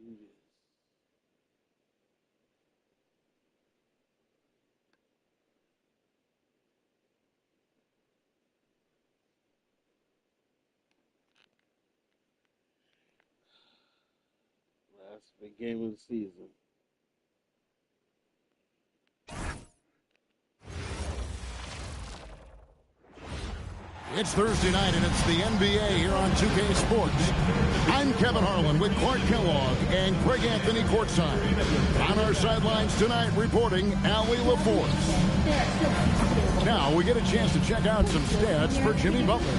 Last big game of the season. It's Thursday night, and it's the NBA here on 2K Sports. I'm Kevin Harlan with Clark Kellogg and Greg Anthony courtside. On our sidelines tonight, reporting Allie LaForce. Now we get a chance to check out some stats for Jimmy Butler.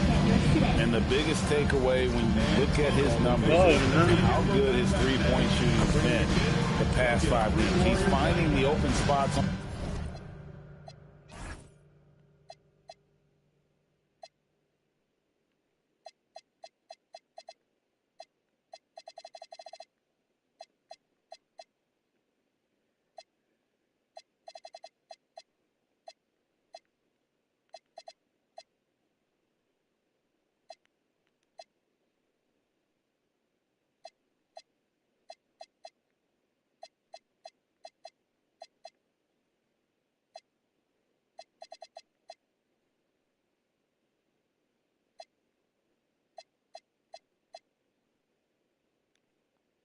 And the biggest takeaway when you look at his numbers is how good his three-point shooting has been the past 5 weeks. He's finding the open spots.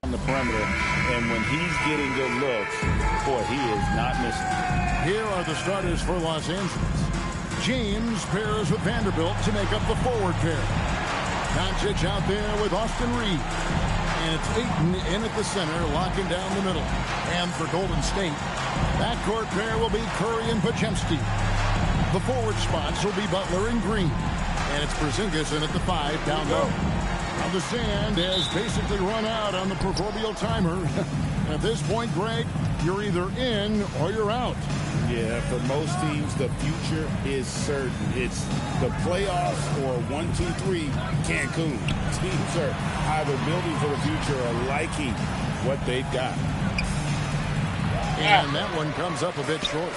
On the perimeter, and when he's getting good looks, boy, he is not missing. Here are the starters for Los Angeles. James pairs with Vanderbilt to make up the forward pair. Doncic out there with Austin Reeves. And it's Ayton in at the center, locking down the middle. And for Golden State, backcourt pair will be Curry and Podziemski. The forward spots will be Butler and Green. And it's Porzingis in at the 5 down low. Now the sand has basically run out on the proverbial timer. At this point, Greg, you're either in or you're out. Yeah, for most teams, the future is certain. It's the playoffs or 1, 2, 3, Cancun. Teams are either building for the future or liking what they've got. And that one comes up a bit short.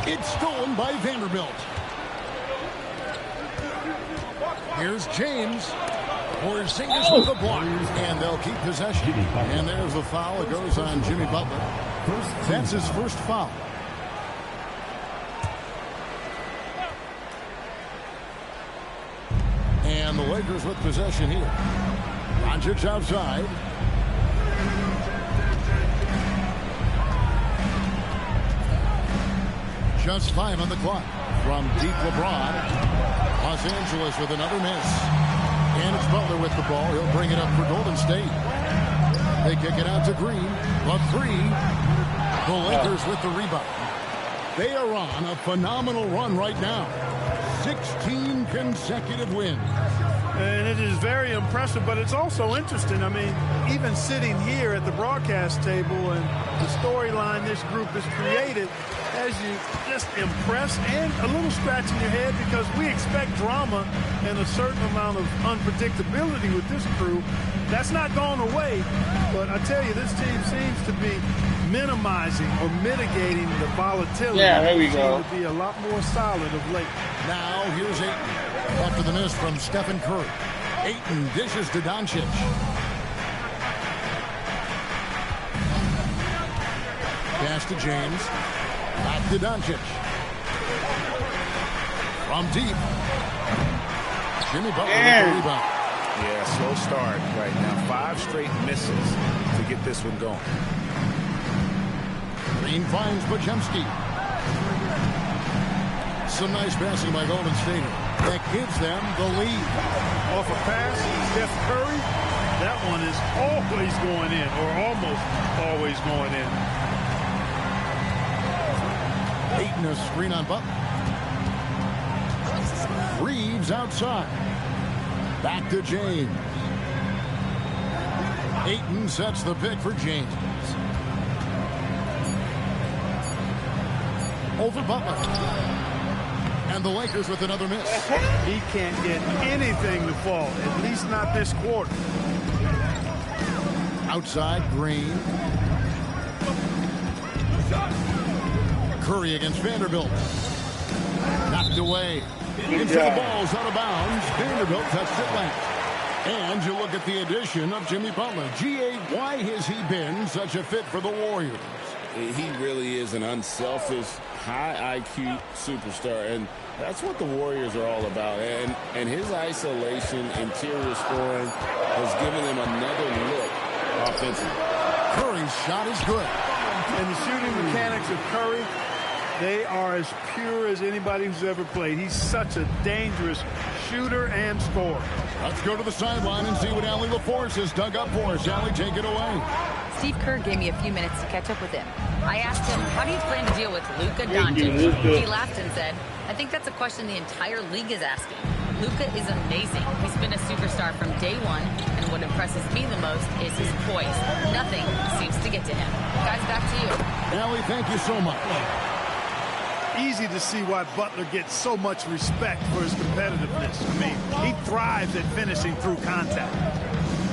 It's stolen by Vanderbilt. Here's James. Porzingis with the block. And they'll keep possession. And there's the foul. It goes on Jimmy Butler. That's his first foul. And the Lakers with possession here. Doncic outside. Just 5 on the clock. From deep LeBron. Los Angeles with another miss. And it's Butler with the ball. He'll bring it up for Golden State. They kick it out to Green. The 3. The Lakers with the rebound. They are on a phenomenal run right now. 16 consecutive wins. And it is very impressive, but it's also interesting. I mean, even sitting here at the broadcast table and the storyline this group has created has you just impressed and a little scratch in your head, because we expect drama and a certain amount of unpredictability with this crew. That's not gone away, but I tell you, this team seems to be minimizing or mitigating the volatility. Yeah, there we go. To be a lot more solid of late. Now here's Ayton. After the miss from Stephen Curry. Ayton dishes to Doncic. Pass to James. Back to Doncic. From deep. Jimmy Butler with the rebound. Yeah, slow start right now. 5 straight misses to get this one going. Green finds Podziemski. Some nice passing by Golden State. That gives them the lead. Off a pass, Steph Curry, that one is always going in, or almost always going in. Ayton a screen on Butler. Reeves outside. Back to James. Ayton sets the pick for James. Over Butler. And the Lakers with another miss. He can't get anything to fall, at least not this quarter. Outside, Green. Curry against Vanderbilt. Knocked away. Into the ball's out of bounds. Vanderbilt touched it last. And you look at the addition of Jimmy Butler. G.A., why has he been such a fit for the Warriors? He really is an unselfish, high IQ superstar, and that's what the Warriors are all about. And his isolation, interior scoring has given them another look offensively. Curry's shot is good. And the shooting mechanics of Curry, they are as pure as anybody who's ever played. He's such a dangerous shooter and scorer. Let's go to the sideline and see what Allie LaForce has dug up for us. Allie, take it away. Steve Kerr gave me a few minutes to catch up with him. I asked him, how do you plan to deal with Luka Doncic? He laughed and said, I think that's a question the entire league is asking. Luka is amazing. He's been a superstar from day one, and what impresses me the most is his poise. Nothing seems to get to him. Guys, back to you. Allie, thank you so much. Easy to see why Butler gets so much respect for his competitiveness. I mean, he thrives at finishing through contact.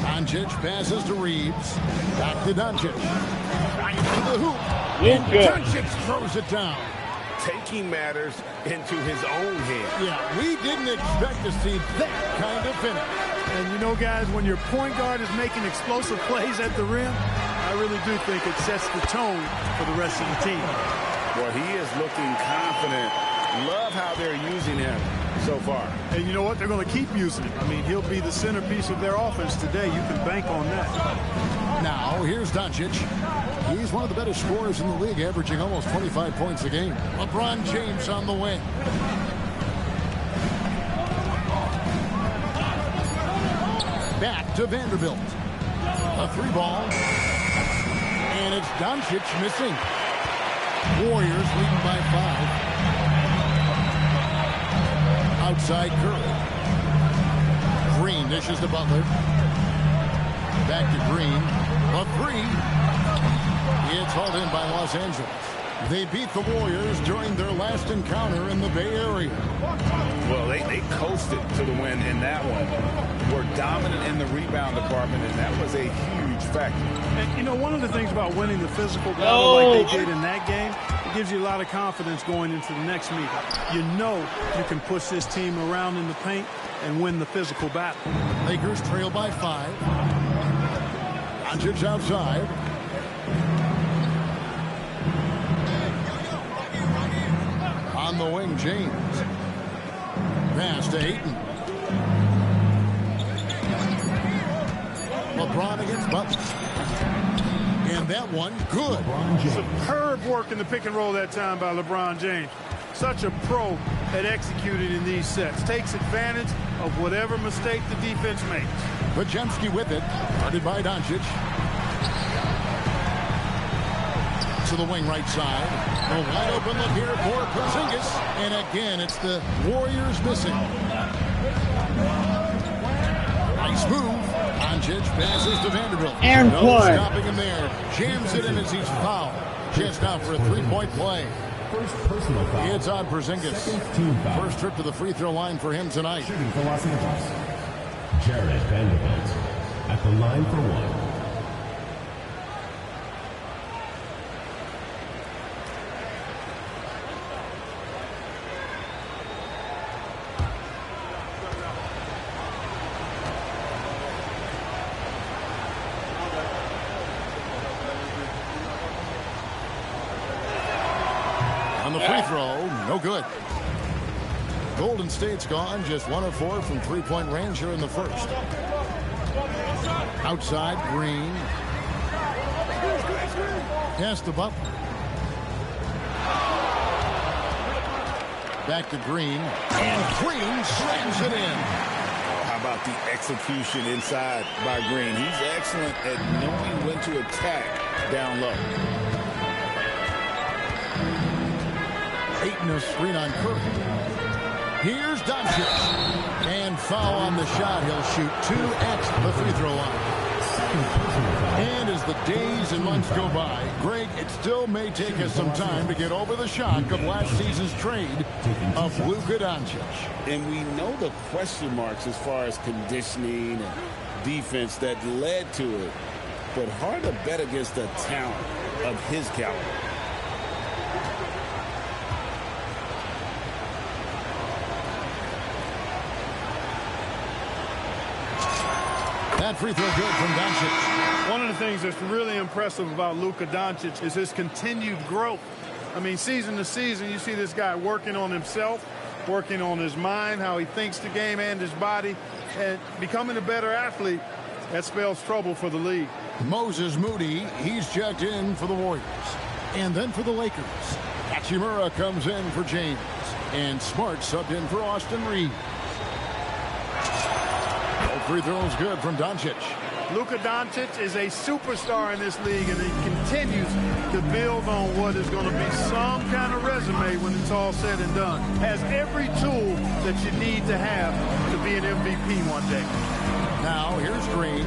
Doncic passes to Reeves. Back to Doncic. Right to the hoop. And Doncic throws it down. Taking matters into his own hands. Yeah, we didn't expect to see that kind of finish. And you know, guys, when your point guard is making explosive plays at the rim, I really do think it sets the tone for the rest of the team. Well, he is looking confident. Love how they're using him so far. And you know what? They're going to keep using him. I mean, he'll be the centerpiece of their offense today. You can bank on that. Now, here's Doncic. He's one of the better scorers in the league, averaging almost 25 points a game. LeBron James on the wing. Back to Vanderbilt. A three ball. And it's Doncic missing. Warriors leading by 5. Outside Curry. Green dishes to Butler. Back to Green. A three. It's hauled in by Los Angeles. They beat the Warriors during their last encounter in the Bay Area. Well, they coasted to the win in that one. Were dominant in the rebound department, and that was a huge factor. And, you know, one of the things about winning the physical battle like they did in that game, it gives you a lot of confidence going into the next meeting. You know you can push this team around in the paint and win the physical battle. Lakers trail by 5. Doncic outside. On the wing, James. Pass to Ayton. LeBron against Butler. And that one, good. Superb work in the pick and roll that time by LeBron James. Such a pro at executing in these sets. Takes advantage of whatever mistake the defense makes. Podziemski with it. Guarded by Doncic. To the wing right side. A wide open look here for Porzingis. And again, it's the Warriors missing. Nice move. Doncic passes to Vanderbilt. And no play. Stopping him there. Jams it in as he's fouled. Chance now for a three-point play. First personal foul. It's on Porzingis. Second team foul. First trip to the free throw line for him tonight. Shooting for Los Angeles. Jared Vanderbilt at the line for one. On the free throw, no good. Golden State's gone, just 1 of 4 from three-point range here in the first. Outside, Green. Pass to Butler. Back to Green. And Green slams it in. How about the execution inside by Green? He's excellent at knowing when to attack down low. Ayton a screen on Curry. Here's Doncic. And foul on the shot. He'll shoot 2 at the free throw line. And as the days and months go by, Greg, it still may take us some time to get over the shock of last season's trade of Luka Doncic. And we know the question marks as far as conditioning and defense that led to it. But hard to bet against the talent of his caliber. That free throw good from Doncic. One of the things that's really impressive about Luka Doncic is his continued growth. I mean, season to season, you see this guy working on himself, working on his mind, how he thinks the game and his body, and becoming a better athlete. That spells trouble for the league. Moses Moody, he's checked in for the Warriors. And then for the Lakers, Hachimura comes in for James. And Smart subbed in for Austin Reeves. No free throws good from Doncic. Luka Doncic is a superstar in this league, and he continues to build on what is going to be some kind of resume when it's all said and done. Has every tool that you need to have to be an MVP one day. Now, here's Green.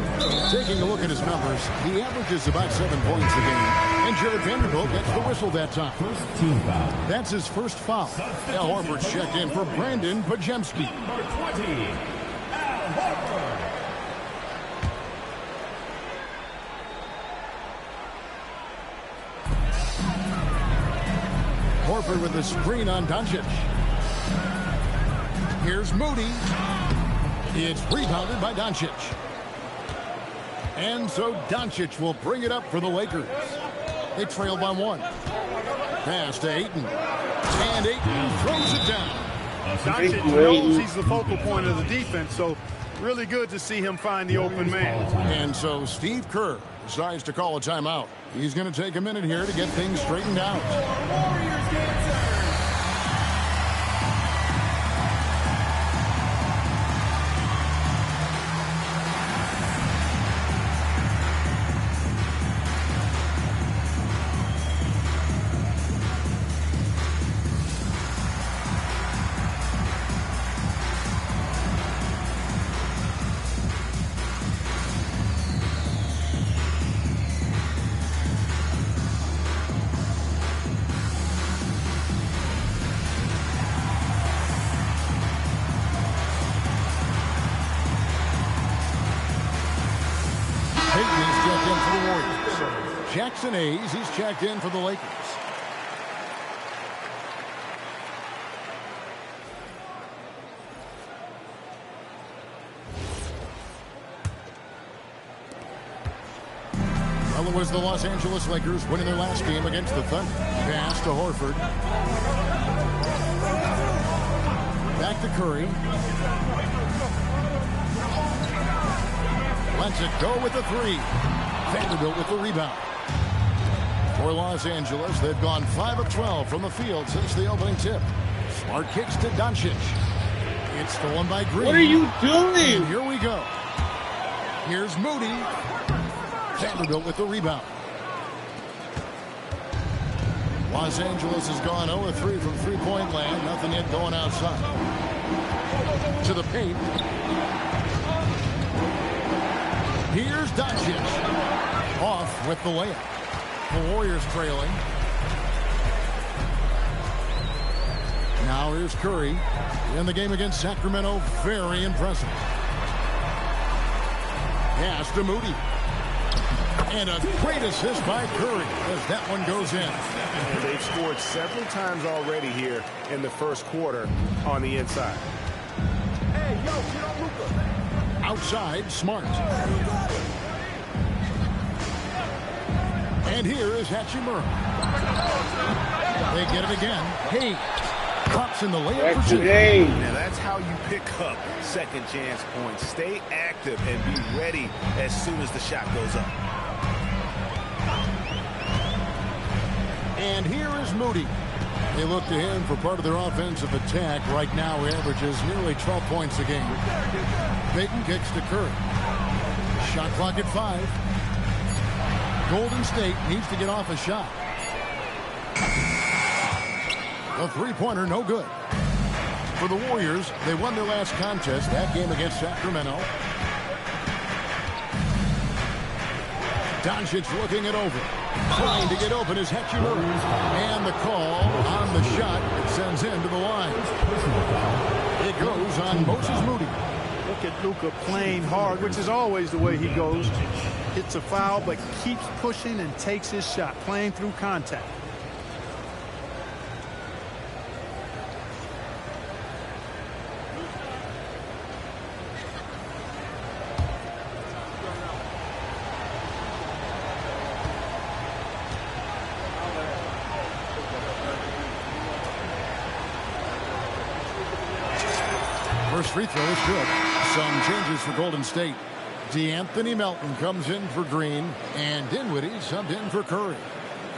Taking a look at his numbers, he averages about 7 points a game. And Jared Vanderbilt gets the whistle that time. First team foul. That's his first foul. Al Horford's checked in for Brandon Podziemski. Number 20, Al Horford. Horford with the screen on Doncic. Here's Moody. It's rebounded by Doncic. And so Doncic will bring it up for the Lakers. They trail by 1. Pass to Ayton. And Ayton throws it down. Doncic knows he's the focal point of the defense, so really good to see him find the open man. And so Steve Kerr decides to call a timeout. He's going to take a minute here to get things straightened out. Warriors get served. Jackson Hayes, he's checked in for the Lakers. Well, it was the Los Angeles Lakers winning their last game against the Thunder. Pass to Horford. Back to Curry. Lets it go with the 3. Vanderbilt with the rebound. For Los Angeles, they've gone 5 of 12 from the field since the opening tip. Smart kicks to Doncic. It's stolen by Green. What are you doing? And here we go. Here's Moody. Vanderbilt with the rebound. Los Angeles has gone 0 of 3 from three-point land. Nothing yet going outside. To the paint. Here's Doncic. Off with the layup. The Warriors trailing. Now here's Curry. In the game against Sacramento, very impressive. Pass to Moody. And a great assist by Curry as that one goes in. They've scored several times already here in the first quarter on the inside. Hey, yo, get on Luka. Outside, Smart. And here is Hachimura. They get it again. Hey, drops in the layup for 2. Now that's how you pick up second chance points. Stay active and be ready as soon as the shot goes up. And here is Moody. They look to him for part of their offensive attack. Right now, he averages nearly 12 points a game. Payton kicks to Curry. Shot clock at 5. Golden State needs to get off a shot. A three-pointer, no good. For the Warriors, they won their last contest, that game against Sacramento. Doncic looking it over. Trying to get open is Hachimura. And the call on the shot. It sends him to the line. It goes on Moses Moody. Look at Luka playing hard, which is always the way he goes. Hits a foul, but keeps pushing and takes his shot, playing through contact. free throw is good. Some changes for Golden State. DeAnthony Melton comes in for Green, and Dinwiddie subbed in for Curry.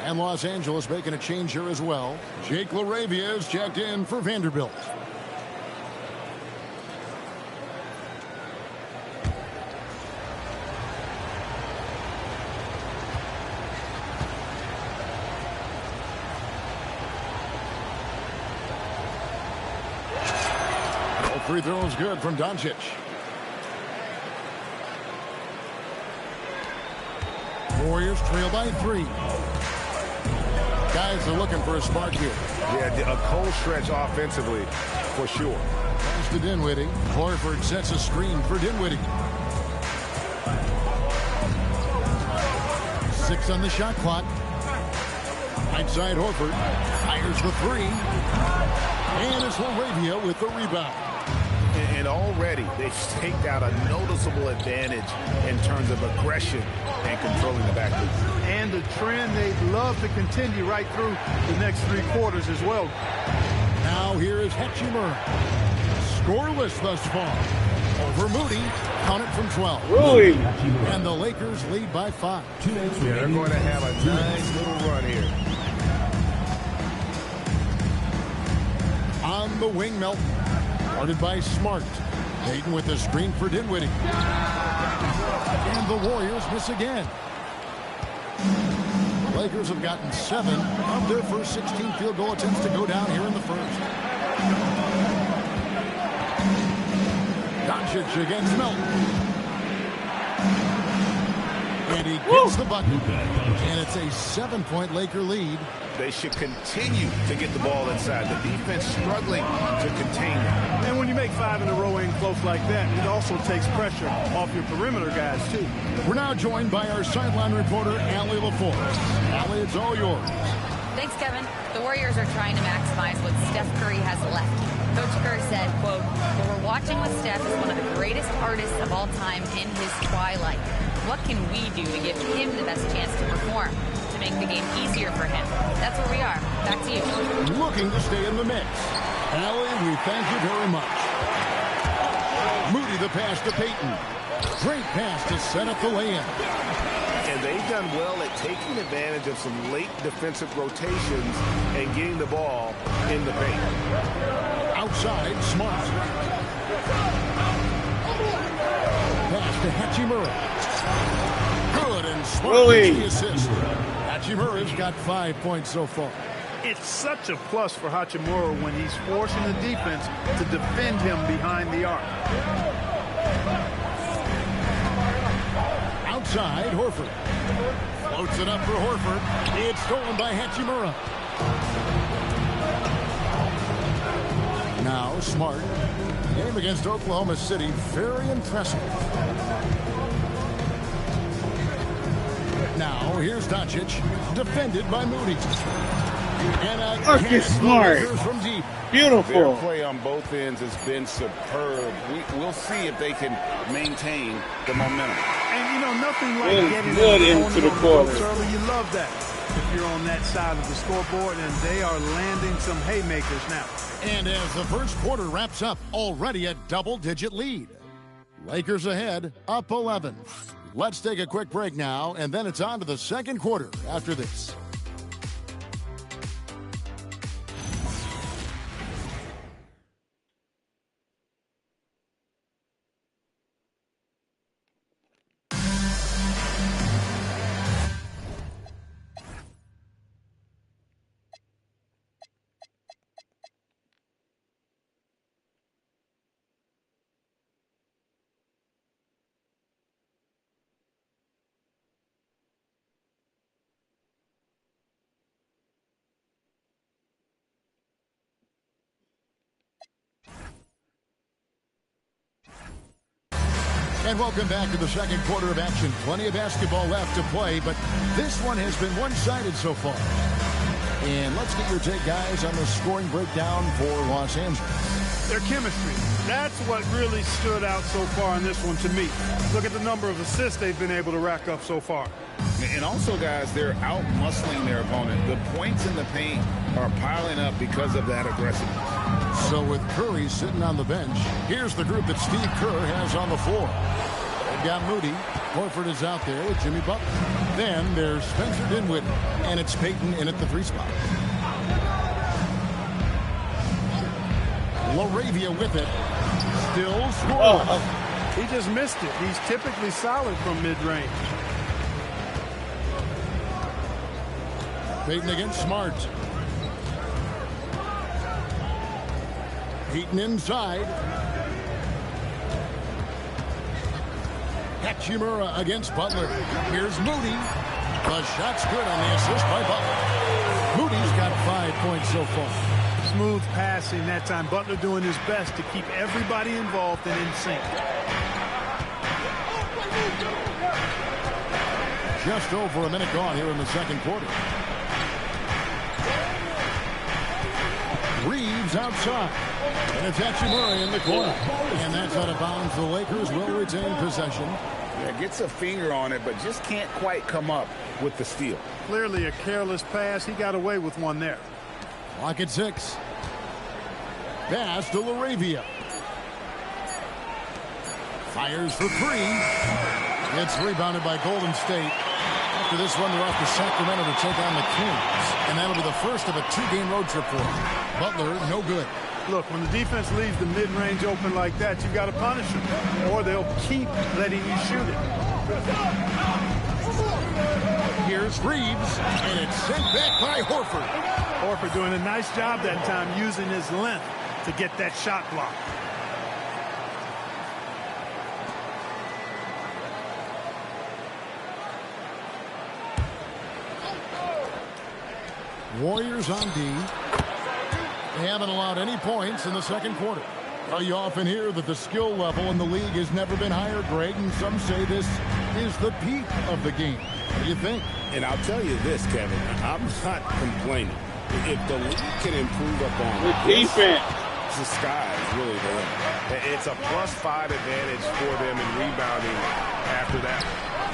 And Los Angeles making a change here as well. Jake LaRavia is checked in for Vanderbilt. Free throw is good from Doncic. Warriors trail by 3. Guys are looking for a spark here. Yeah, a cold stretch offensively, for sure. Pass to Dinwiddie. Horford sets a screen for Dinwiddie. 6 on the shot clock. Right side Horford. Fires the 3. And it's LaRavia with the rebound. And already they've staked out a noticeable advantage in terms of aggression and controlling the backcourt. And the trend they'd love to continue right through the next 3 quarters as well. Now here is Hachimura. Scoreless thus far. Over Moody. Count it from 12. Really? And the Lakers lead by 5. They're going to have a nice little run here. On the wing, Melton. Guarded by Smart. Payton with the screen for Dinwiddie. And the Warriors miss again. The Lakers have gotten 7 of their first 16 field goal attempts to go down here in the first. Doncic against Melton. And he gets the bucket. And it's a 7-point Laker lead. They should continue to get the ball inside. The defense struggling to contain them. And when you make 5 in a row in close like that, it also takes pressure off your perimeter guys, too. We're now joined by our sideline reporter, Allie LaForce. Allie, it's all yours. Thanks, Kevin. The Warriors are trying to maximize what Steph Curry has left. Coach Curry said, quote, "What we're watching with Steph is one of the greatest artists of all time in his twilight. What can we do to give him the best chance to perform, to make the game easier for him?" That's where we are. Back to you. Looking to stay in the mix. Allie, we thank you very much. Moody the pass to Payton. Great pass to set up the lay-in. And they've done well at taking advantage of some late defensive rotations and getting the ball in the paint. Outside, Smart. Pass to Hachimura. Good and Smart Really? gets the assist. Hachimura's got 5 points so far. It's such a plus for Hachimura when he's forcing the defense to defend him behind the arc. Outside, Horford. Floats it up for Horford. It's stolen by Hachimura. Now Smart. Game against Oklahoma City, very impressive. Now here's Doncic, defended by Moody. And a Marcus Smart. from deep. Their Beautiful. play on both ends has been superb. We'll see if they can maintain the momentum. And, you know, nothing like Good, getting good the into the opponent on quarter. ropes early. You love that if you're on that side of the scoreboard, and they are landing some haymakers now. And as the first quarter wraps up, already a double-digit lead. Lakers ahead, up 11. Let's take a quick break now, and then it's on to the second quarter after this. And welcome back to the second quarter of action. Plenty of basketball left to play, but this one has been one-sided so far. And let's get your take, guys, on the scoring breakdown for Los Angeles. Their chemistry, that's what really stood out so far in this one to me. Look at the number of assists they've been able to rack up so far. And also, guys, they're out-muscling their opponent. The points in the paint are piling up because of that aggressiveness. So with Curry sitting on the bench, here's the group that Steve Kerr has on the floor. They've got Moody. Horford is out there with Jimmy Butler. Then there's Spencer Dinwiddie, and it's Payton in at the 3 spot. LaRavia with it. Still scoreless. He just missed it. He's typically solid from mid-range. Payton against Smart. Payton inside. Hachimura against Butler. Here's Moody. The shot's good on the assist by Butler. Moody's got 5 points so far. Smooth passing that time. Butler doing his best to keep everybody involved and in sync. Just over a minute gone here in the second quarter. Reeves outside. And it's Hachimura in the corner. And that's out of bounds. The Lakers will retain possession. Yeah, gets a finger on it, but just can't quite come up with the steal. Clearly a careless pass. He got away with one there. Clock at 6. Pass to LaRavia. Fires for 3. It's rebounded by Golden State. After this one, they're off to Sacramento to take on the Kings. And that'll be the first of a 2-game road trip for them. Butler, no good. Look, when the defense leaves the mid-range open like that, you've got to punish them, or they'll keep letting you shoot it. Here's Reeves, and it's sent back by Horford. Horford doing a nice job that time using his length to get that shot block. Warriors on D. They haven't allowed any points in the second quarter. You often hear that the skill level in the league has never been higher, Greg, and some say this is the peak of the game. What do you think? And I'll tell you this, Kevin, I'm not complaining. If the league can improve upon Good defense. the sky is really the limit. It's a +5 advantage for them in rebounding after that.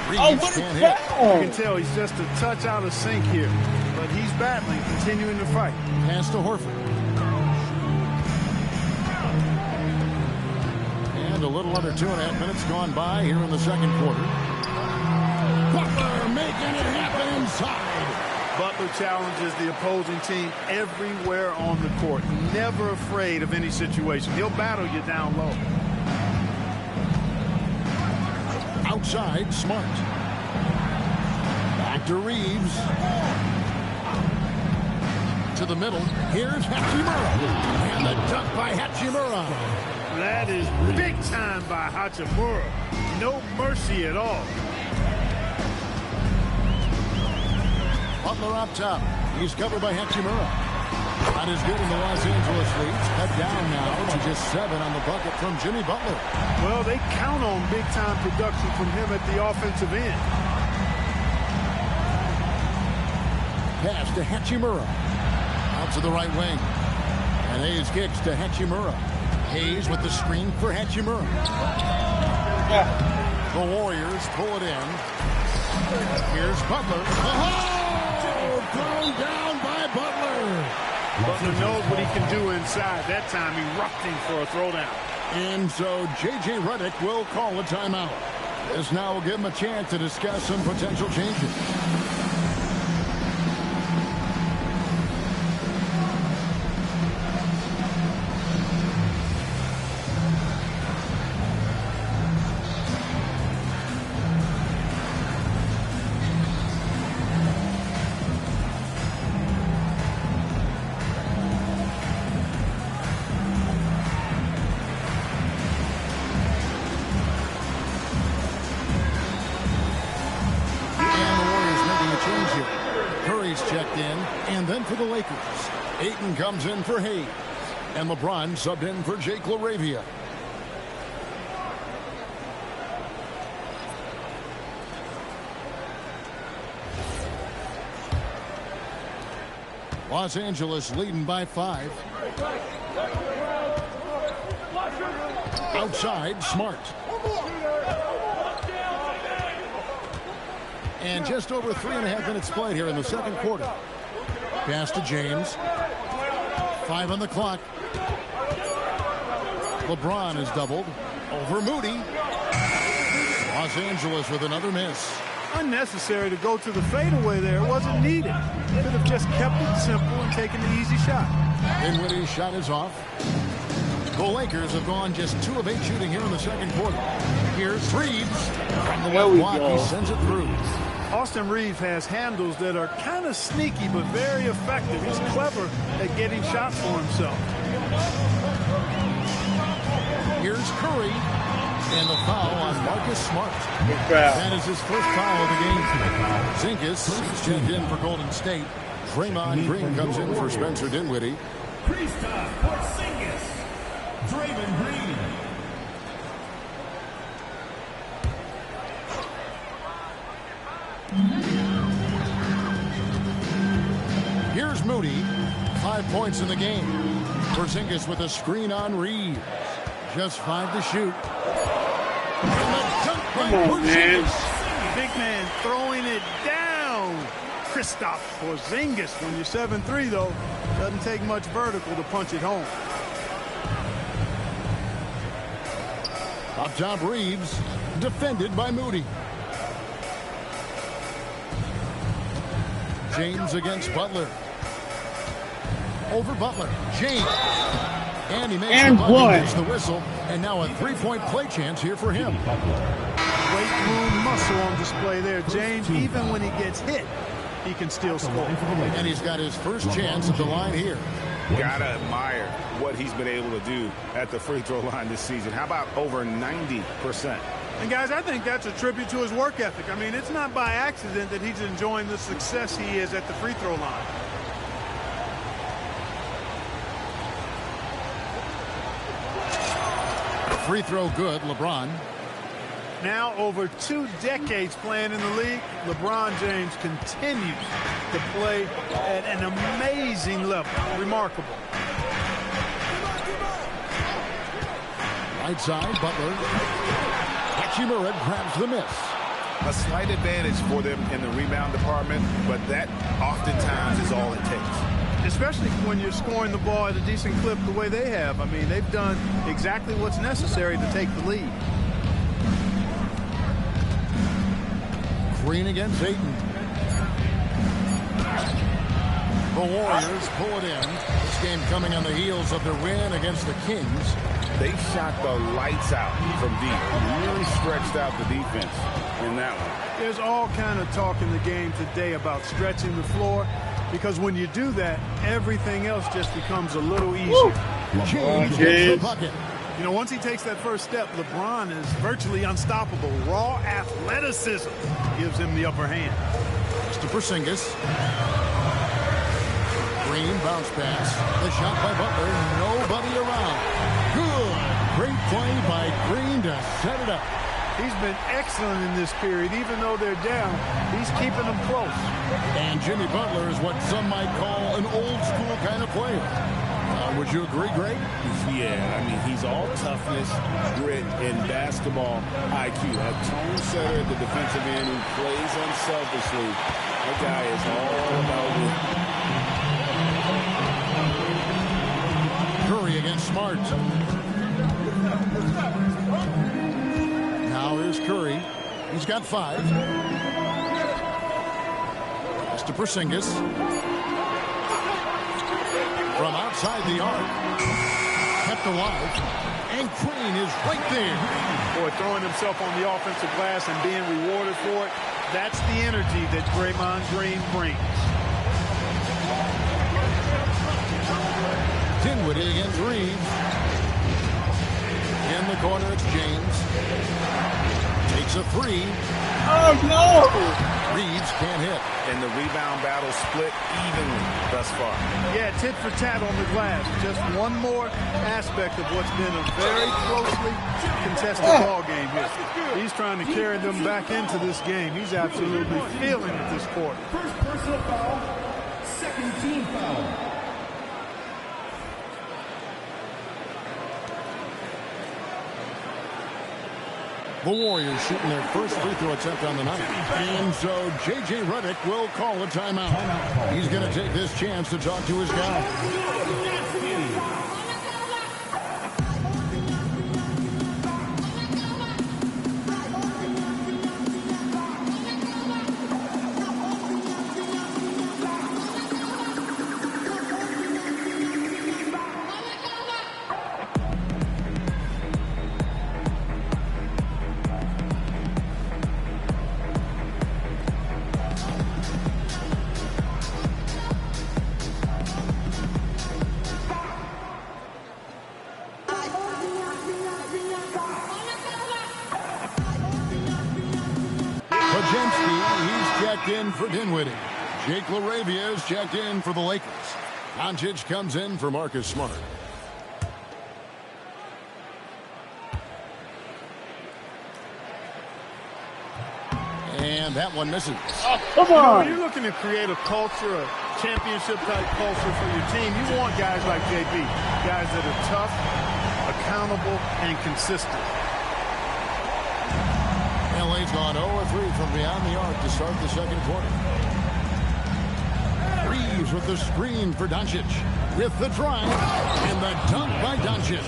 Reeves can't hit. You can tell he's just a touch out of sync here, but he's battling, continuing to fight. Pass to Horford. And a little under 2.5 minutes gone by here in the second quarter. Butler making it happen inside. Butler challenges the opposing team everywhere on the court. Never afraid of any situation. He'll battle you down low. Outside, Smart. Back to Reeves. To the middle. Here's Hachimura. And the dunk by Hachimura. That is big time by Hachimura. No mercy at all. Butler up top. He's covered by Hachimura. Not as good in the Los Angeles leads. Cut down now to just 7 on the bucket from Jimmy Butler. Well, they count on big-time production from him at the offensive end. Pass to Hachimura. Out to the right wing. And Hayes kicks to Hachimura. Hayes with the screen for Hachimura. The Warriors pull it in. Here's Butler. Oh! Thrown down by Butler. Butler knows what he can do inside. That time he roughed him for a throwdown. And so J.J. Redick will call a timeout. This now will give him a chance to discuss some potential changes. For the Lakers, Ayton comes in for Hayes, and LeBron subbed in for Jake LaRavia. Los Angeles leading by 5. Outside, Smart. And just over 3.5 minutes played here in the second quarter. Pass to James. 5 on the clock. LeBron is doubled. Over Moody. Los Angeles with another miss. Unnecessary to go to the fadeaway there. It wasn't needed. Could have just kept it simple and taken the easy shot. Dinwiddie's shot is off. The Lakers have gone just 2 of 8 shooting here in the second quarter. Here's Reeves. From the left block, he sends it through. Austin Reeves has handles that are kind of sneaky but very effective. He's clever at getting shots for himself. Here's Curry. And the foul on Marcus Smart. That is his first foul of the game. Zingas is checked in for Golden State. Draymond Green comes in for Spencer Dinwiddie. Kristaps Porzingis, Draymond Green. Here's Moody. 5 points in the game. Porzingis with a screen on Reed. Just 5 to shoot. Come on, man. Big man throwing it down. Kristaps Porzingis. When you're 7'3", though, doesn't take much vertical to punch it home. Up top, Reeves. Defended by Moody. James against Butler. Over Butler. James. And he makes the bucket, gets the whistle, and now a 3-point play chance here for him. Weight room muscle on display there. James, even when he gets hit, he can still score. And he's got his first chance at the line here. Gotta admire what he's been able to do at the free throw line this season. How about over 90%? And guys, I think that's a tribute to his work ethic. I mean, it's not by accident that he's enjoying the success he is at the free throw line. Free throw good, LeBron. Now over 2 decades playing in the league, LeBron James continues to play at an amazing level. Remarkable. Right side, Butler. Hachimura grabs the miss. A slight advantage for them in the rebound department, but that oftentimes is all it takes. Especially when you're scoring the ball at a decent clip the way they have. I mean, they've done exactly what's necessary to take the lead. Green against Ayton. The Warriors pull it in. This game coming on the heels of their win against the Kings. They shot the lights out from deep. Really stretched out the defense in that one. There's all kind of talk in the game today about stretching the floor, because when you do that, everything else just becomes a little easier. James gets the bucket. You know, once he takes that first step, LeBron is virtually unstoppable. Raw athleticism gives him the upper hand. To Porzingis. Green bounce pass. The shot by Butler. Nobody around. Good. Great play by Green to set it up. He's been excellent in this period. Even though they're down, he's keeping them close. And Jimmy Butler is what some might call an old school kind of player. Would you agree, Greg? Yeah, I mean, he's all toughness, grit, and basketball IQ. A tone setter at the defensive end who plays unselfishly. That guy is all about it. Curry against Smart. Now here's Curry. He's got 5. It's to Porzingis. From outside the arc. Kept alive. And Green is right there. Boy, throwing himself on the offensive glass and being rewarded for it. That's the energy that Draymond Green brings. Dinwiddie against Reeves. In the corner, it's James. Takes a 3. Oh, no! Reeves can't hit. And the rebound battle split evenly thus far. Yeah, tit for tat on the glass. Just one more aspect of what's been a very closely contested ball game here. He's trying to carry them back into this game. He's absolutely feeling it this quarter. First personal foul, second team foul. The Warriors shooting their first free throw attempt on the night. And so J.J. Redick will call a timeout. He's going to take this chance to talk to his guy. He's checked in for Dinwiddie. Jake LaRavia is checked in for the Lakers. Doncic comes in for Marcus Smart. And that one misses. Oh, come on. When you're looking to create a culture, a championship-type culture for your team, you want guys like JB, guys that are tough, accountable, and consistent. LA's gone 0-3 from beyond the arc to start the second quarter. Reeves with the screen for Doncic. With the drive and the dunk by Doncic.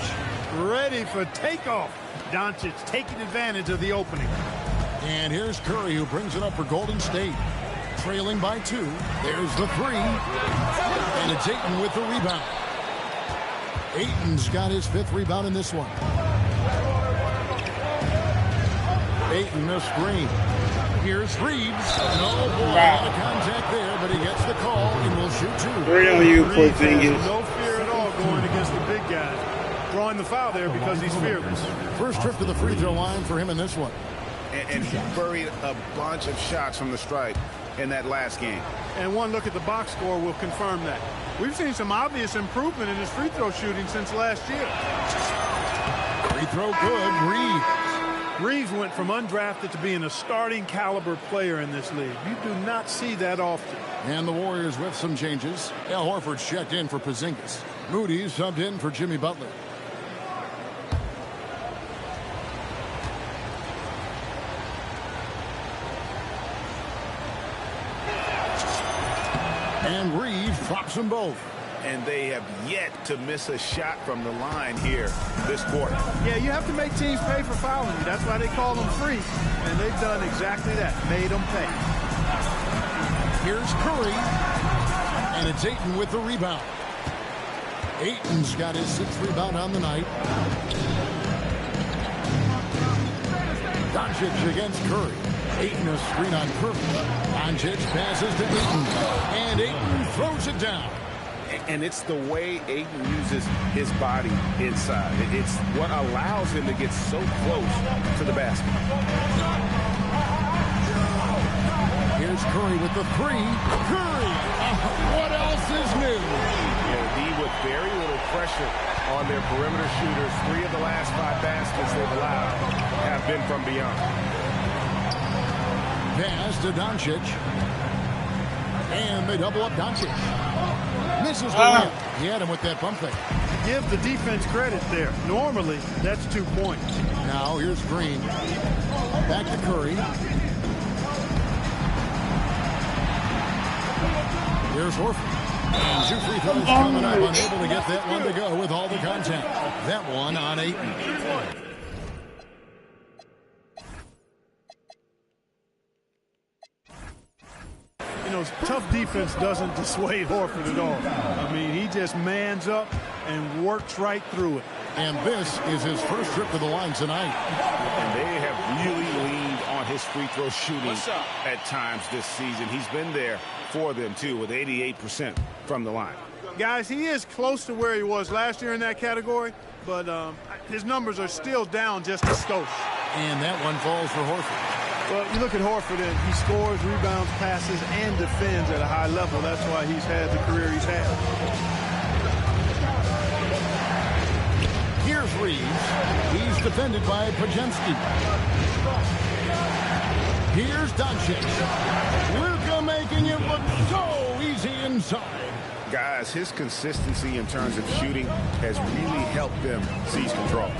Ready for takeoff. Doncic taking advantage of the opening. And here's Curry, who brings it up for Golden State. Trailing by 2. There's the 3. And it's Ayton with the rebound. Ayton's got his 5th rebound in this one. Ayton, the screen. Here's Reeves. No ball, out of contact there, but he gets the call and will shoot 2. Great on you, Reeves Porzingis. has no fear at all going against the big guys. Drawing the foul there because he's fearless. First trip to the free throw line for him in this one. And he buried a bunch of shots from the stripe in that last game. And one look at the box score will confirm that. We've seen some obvious improvement in his free throw shooting since last year. Free throw good. Reeves. Reeves went from undrafted to being a starting caliber player in this league. You do not see that often. And the Warriors with some changes. Al Horford's checked in for Porzingis. Moody's subbed in for Jimmy Butler. And Reeves drops them both. And they have yet to miss a shot from the line here this quarter. Yeah, you have to make teams pay for fouling you. That's why they call them free. And they've done exactly that. Made them pay. Here's Curry. And it's Ayton with the rebound. Ayton's got his 6th rebound on the night. Doncic against Curry. Ayton a screen on Curry. Doncic passes to Ayton. And Ayton throws it down. And it's the way Ayton uses his body inside. It's what allows him to get so close to the basket. Here's Curry with the 3. Curry! What else is new? D with very little pressure on their perimeter shooters. 3 of the last 5 baskets they've allowed have been from beyond. Pass to Doncic. And they double up Doncic. Misses the layup. He had him with that pump fake. Give the defense credit there. Normally, that's 2 points. Now here's Green. Back to Curry. Here's Horford. And 2 free throws coming up. Unable to get that one to go with all the contact. That one on Ayton. Tough defense doesn't dissuade Horford at all. I mean, he just mans up and works right through it. And this is his first trip to the line tonight. And they have really leaned on his free throw shooting at times this season. He's been there for them, too, with 88% from the line. Guys, he is close to where he was last year in that category, but his numbers are still down just a skosh. And that one falls for Horford. Well, you look at Horford, and he scores, rebounds, passes, and defends at a high level. That's why he's had the career he's had. Here's Reeves. He's defended by Podziemski. Here's Doncic. Luka making it look so easy inside. Guys, his consistency in terms of shooting has really helped them seize control.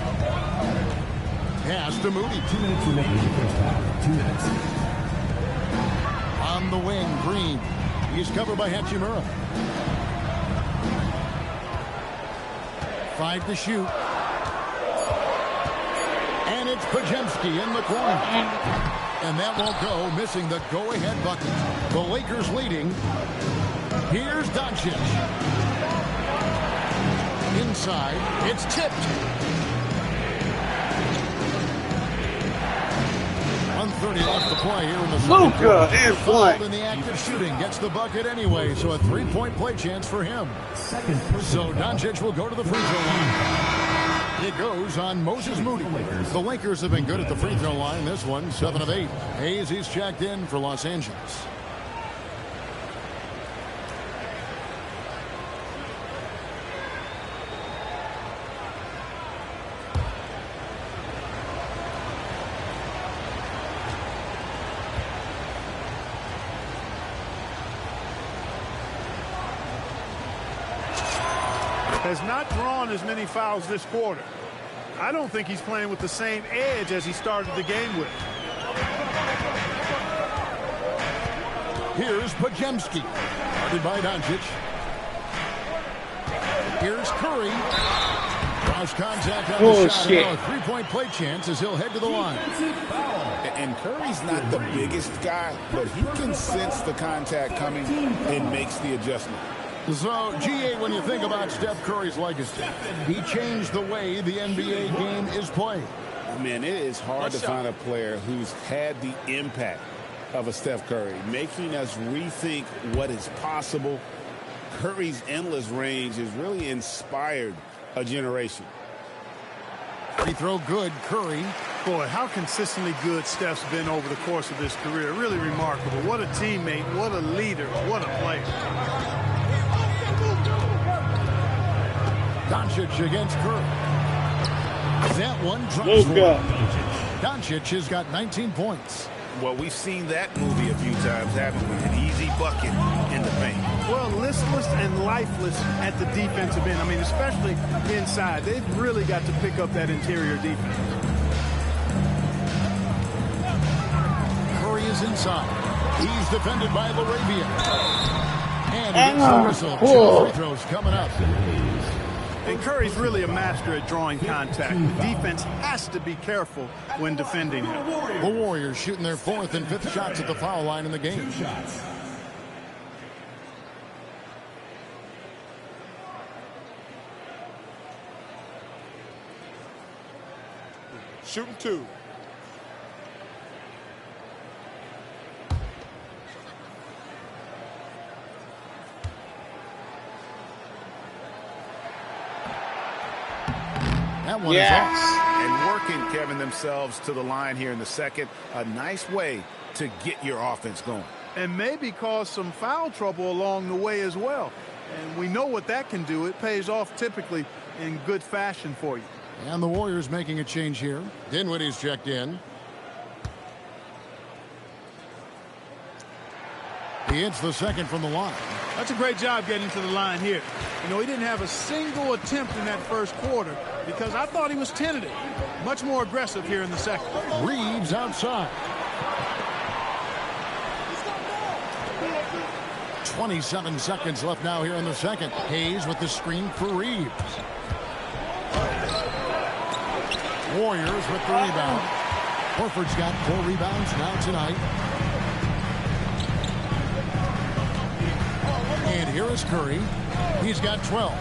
Pass to Moody. 2 minutes remaining in the first half. 2 minutes. On the wing, Green. He's covered by Hachimura. 5 to shoot. And it's Podziemski in the corner. And that won't go, missing the go-ahead bucket. The Lakers leading. Here's Doncic. Inside, it's tipped. 1:30 left to play here in the second Luka quarter. in Fouled play. in the act of shooting, gets the bucket anyway, so a 3-point play chance for him. So Doncic will go to the free throw line. It goes on Moses Moody. The Lakers have been good at the free throw line. This one, 7 of 8. Hayes, he's checked in for Los Angeles. Has not drawn as many fouls this quarter. I don't think he's playing with the same edge as he started the game with. Here's Podziemski. Guarded by Doncic. Here's Curry. Cross contact on the shot. Bullshit. Now a 3-point play chance as he'll head to the line. And Curry's not the biggest guy, but he can sense the contact coming and makes the adjustment. So, G8, when you think about Steph Curry's legacy, he changed the way the NBA game is played. Man, it is hard to find a player who's had the impact of a Steph Curry, making us rethink what is possible. Curry's endless range has really inspired a generation. Free throw good, Curry. Boy, how consistently good Steph's been over the course of his career. Really remarkable. What a teammate, what a leader, what a player. Doncic against Curry. That one drops Luka. one. Doncic has got 19 points. Well, we've seen that movie a few times, haven't we? An easy bucket in the paint. Well, listless and lifeless at the defensive end. I mean, especially inside. They've really got to pick up that interior defense. Curry is inside. He's defended by LaRavia. And he gets the whistle. Two free throws coming up. And Curry's really a master at drawing contact. The defense has to be careful when defending him. The Warriors shooting their 4th and 5th shots at the foul line in the game. Shooting 2. That one Yes. is off. And working, Kevin, themselves to the line here in the second. A nice way to get your offense going. And maybe cause some foul trouble along the way as well. And we know what that can do. It pays off typically in good fashion for you. And the Warriors making a change here. Dinwiddie's checked in. He hits the second from the line. That's a great job getting to the line here. You know, he didn't have a single attempt in that first quarter because I thought he was tentative. Much more aggressive here in the second. Reeves outside. 27 seconds left now here in the second. Hayes with the screen for Reeves. Warriors with the rebound. Horford's got 4 rebounds now tonight. And here is Curry. He's got 12.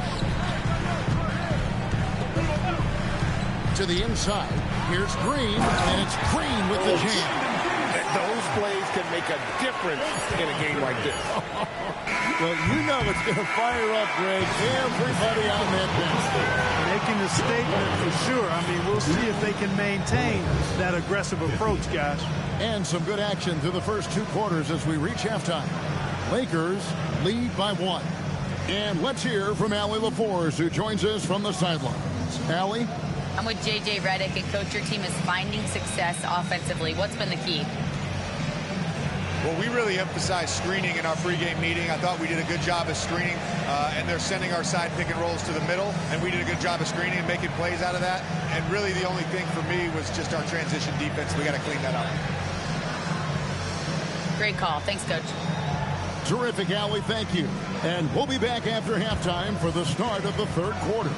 To the inside. Here's Green, and it's Green with the jam. Those plays can make a difference in a game like this. Well, you know it's going to fire up, Greg. Everybody on that bench. Making the statement for sure. I mean, we'll see if they can maintain that aggressive approach, guys. And some good action through the first 2 quarters as we reach halftime. Lakers lead by 1. And let's hear from Allie LaForce, who joins us from the sidelines. Allie? I'm with J.J. Redick, and coach, your team is finding success offensively. What's been the key? Well, we really emphasized screening in our pregame meeting. I thought we did a good job of screening, and they're sending our side pick and rolls to the middle, and we did a good job of screening and making plays out of that. And really the only thing for me was just our transition defense. We got to clean that up. Great call. Thanks, Coach. Terrific, Allie. Thank you. And we'll be back after halftime for the start of the third quarter.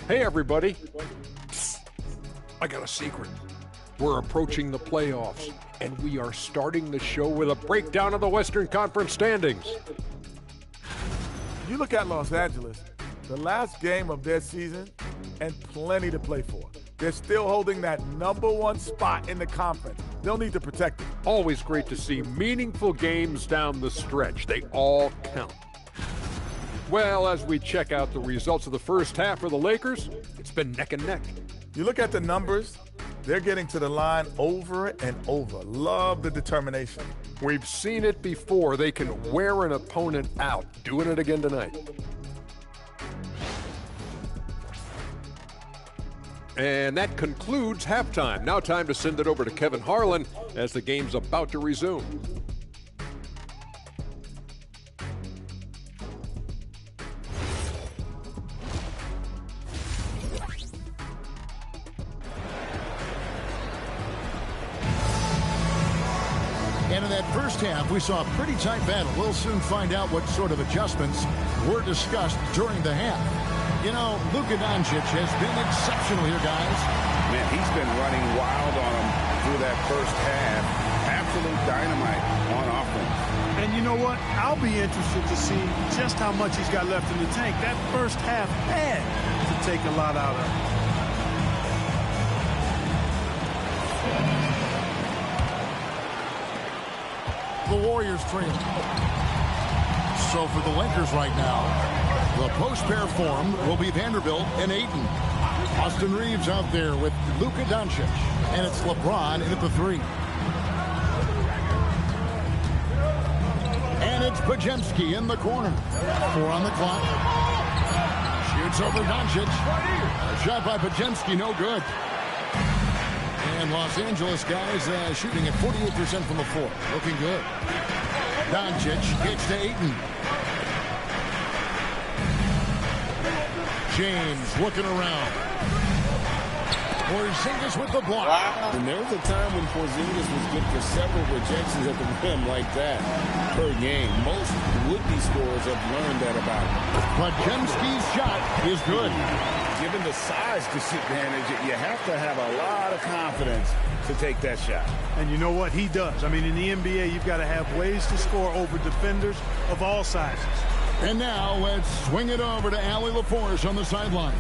Hey, everybody. I got a secret. We're approaching the playoffs, and we are starting the show with a breakdown of the Western Conference standings. You look at Los Angeles, the last game of their season, and plenty to play for. They're still holding that #1 spot in the conference. They'll need to protect it. Always great to see meaningful games down the stretch. They all count. Well, as we check out the results of the first half for the Lakers, it's been neck and neck. You look at the numbers, they're getting to the line over and over. Love the determination. We've seen it before. They can wear an opponent out. Doing it again tonight. And that concludes halftime. Now time to send it over to Kevin Harlan as the game's about to resume. And in that first half, we saw a pretty tight battle. We'll soon find out what sort of adjustments were discussed during the half. You know, Luka Doncic has been exceptional here, guys. Man, he's been running wild on him through that first half. Absolute dynamite on offense. And you know what? I'll be interested to see just how much he's got left in the tank. That first half had to take a lot out of him. The Warriors trail. So for the Lakers right now, the post pair form will be Vanderbilt and Ayton. Austin Reeves out there with Luka Doncic. And it's LeBron in at the 3. And it's Podziemski in the corner. 4 on the clock. Shoots over Doncic. A shot by Podziemski, no good. And Los Angeles guys shooting at 48% from the floor. Looking good. Doncic gets to Ayton. James looking around. Porzingis with the block. Wow. And there was a time when Porzingis was good for several rejections at the rim like that per game. Most would-be scorers have learned that about him. Podziemski's shot is good. Given the size disadvantage, you have to have a lot of confidence to take that shot. And you know what? He does. I mean, in the NBA, you've got to have ways to score over defenders of all sizes. And now let's swing it over to Allie LaForce on the sideline.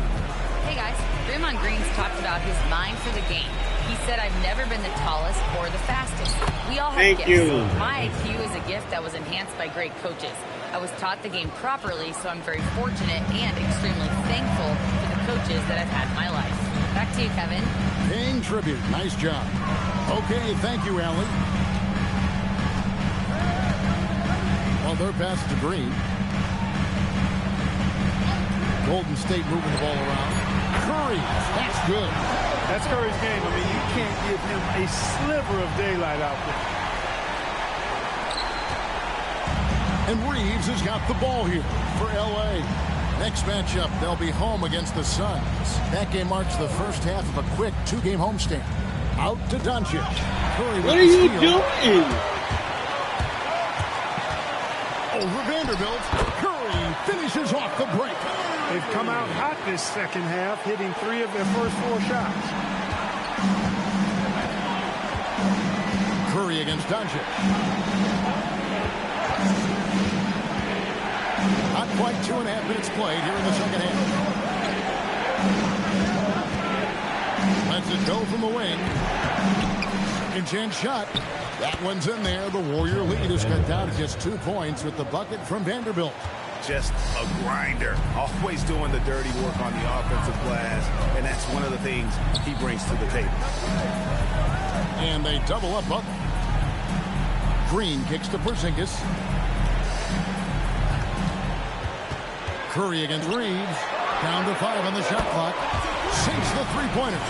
Hey, guys. Draymond Green's talked about his mind for the game. He said, I've never been the tallest or the fastest. We all have Thank gifts. you. My IQ is a gift that was enhanced by great coaches. I was taught the game properly, so I'm very fortunate and extremely thankful for the coaches that I've had in my life. Back to you, Kevin. Paying tribute. Nice job. Okay, thank you, Allie. Well, they're pass to Green. Golden State moving the ball around. Curry, that's good. That's Curry's game. I mean, you can't give him a sliver of daylight out there. And Reeves has got the ball here for L.A. Next matchup, they'll be home against the Suns. That game marks the first half of a quick 2-game homestand. Out to Doncic. Curry with What the are you steal. doing? Over Vanderbilt. Curry finishes off the break. They've come out hot this second half, hitting 3 of their first 4 shots. Curry against Doncic. Not quite 2.5 minutes played here in the second half. Lets it go from the wing. Second chance shot. That one's in there. The Warrior lead is cut down to just 2 points with the bucket from Vanderbilt. Just a grinder, always doing the dirty work on the offensive glass, and that's one of the things he brings to the table. And they double up. Green kicks to Porzingis. Curry against Reeves. Down to 5 on the shot clock. Sinks the three-pointer.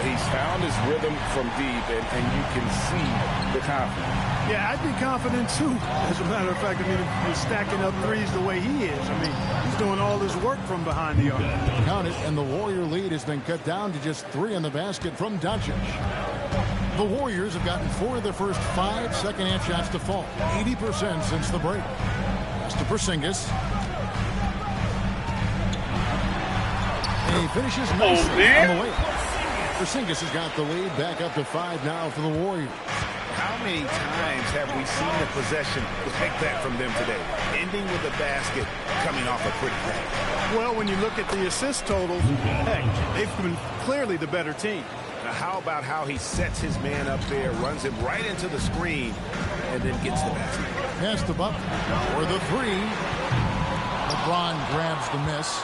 He's found his rhythm from deep, and you can see the confidence. Yeah, I'd be confident too. As a matter of fact, I mean, he's stacking up threes the way he is. I mean, he's doing all his work from behind the arc. Count it, and the Warrior lead has been cut down to just 3 on the basket from Doncic. The Warriors have gotten 4 of their first 5 second-half shots to fall. 80% since the break. Pass to Porzingis. And he finishes nicely on the way. Porzingis has got the lead back up to 5 now for the Warriors. How many times have we seen a possession like that from them today? Ending with a basket, coming off a pretty pass. Well, when you look at the assist totals, heck, they've been clearly the better team. Now, how about how he sets his man up there, runs him right into the screen, and then gets the basket? Pass to Butler for the 3. LeBron grabs the miss.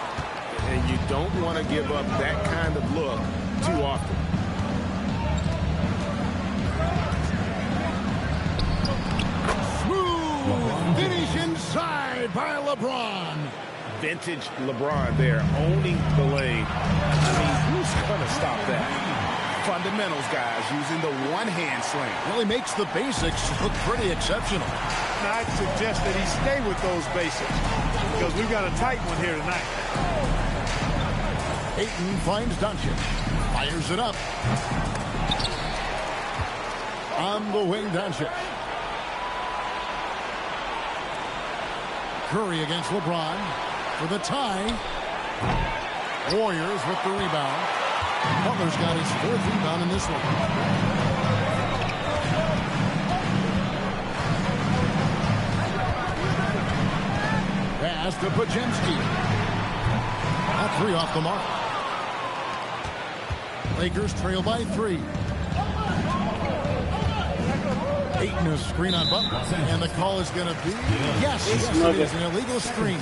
And you don't want to give up that kind of look too often. Smooth finish inside by LeBron. Vintage LeBron there, owning the lane. I mean, who's going to stop that? Fundamentals, guys, using the one-hand slam. Really makes the basics look pretty exceptional. Now, I'd suggest that he stay with those basics because we've got a tight one here tonight. Ayton finds Doncic. Fires it up. On the wing, Doncic. Curry against LeBron for the tie. Warriors with the rebound. Butler's got his 4th rebound in this one. Pass to Podziemski. That 3 off the mark. Lakers trail by 3. Ayton a screen on Butler. And the call is going to be, yes, it is an illegal screen.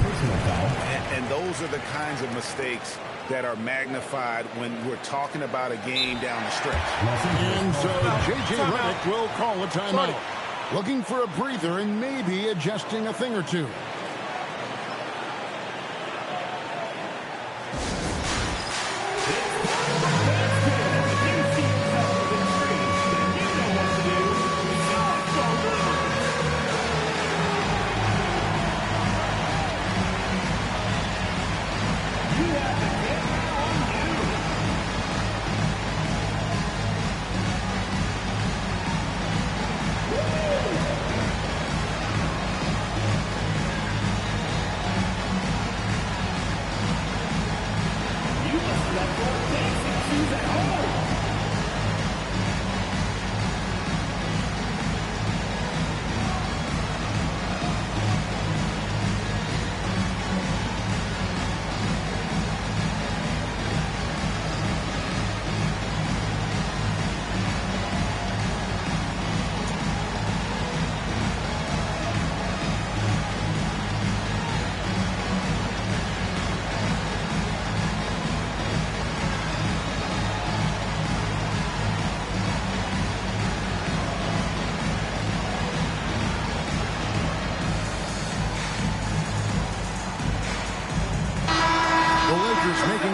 And those are the kinds of mistakes that are magnified when we're talking about a game down the stretch. And so J.J. Redick will call a timeout. Looking for a breather and maybe adjusting a thing or two.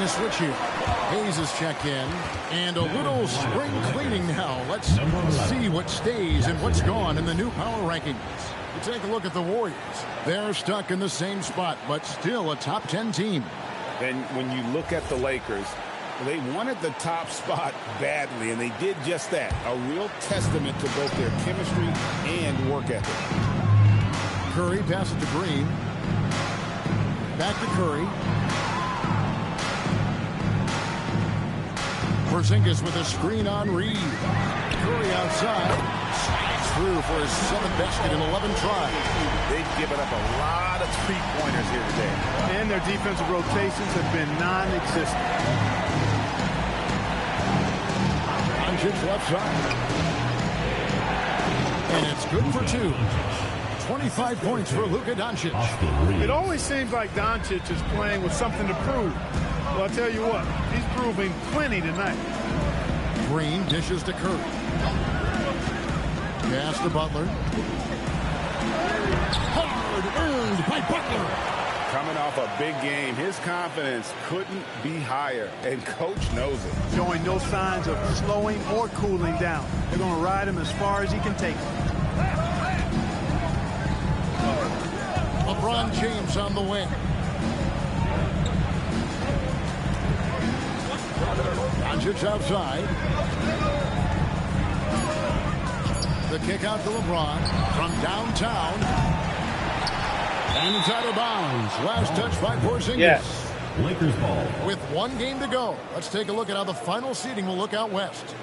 Switch here. Hayes is check in. And a little spring cleaning now. Let's see what stays and what's gone in the new power rankings. We take a look at the Warriors. They're stuck in the same spot, but still a top 10 team. And when you look at the Lakers, they wanted the top spot badly, and they did just that. A real testament to both their chemistry and work ethic. Curry passes to Green. Back to Curry. Porzingis with a screen on Reed. Curry outside. Slides through for his 7th basket in 11 tries. They've given up a lot of three-pointers here today. And their defensive rotations have been non-existent. Doncic left side. And it's good for 2. 25 points for Luka Doncic. It always seems like Doncic is playing with something to prove. Well, I'll tell you what, he's proving plenty tonight. Green dishes to Curry. Pass to Butler. Hard earned by Butler. Coming off a big game, his confidence couldn't be higher, and Coach knows it. Showing no signs of slowing or cooling down. They're going to ride him as far as he can take him. LeBron James on the wing. Doncic outside. The kick out to LeBron from downtown. And it's out of bounds. Last touch by Porzingis. Yes. Lakers ball. With one game to go, let's take a look at how the final seeding will look out west.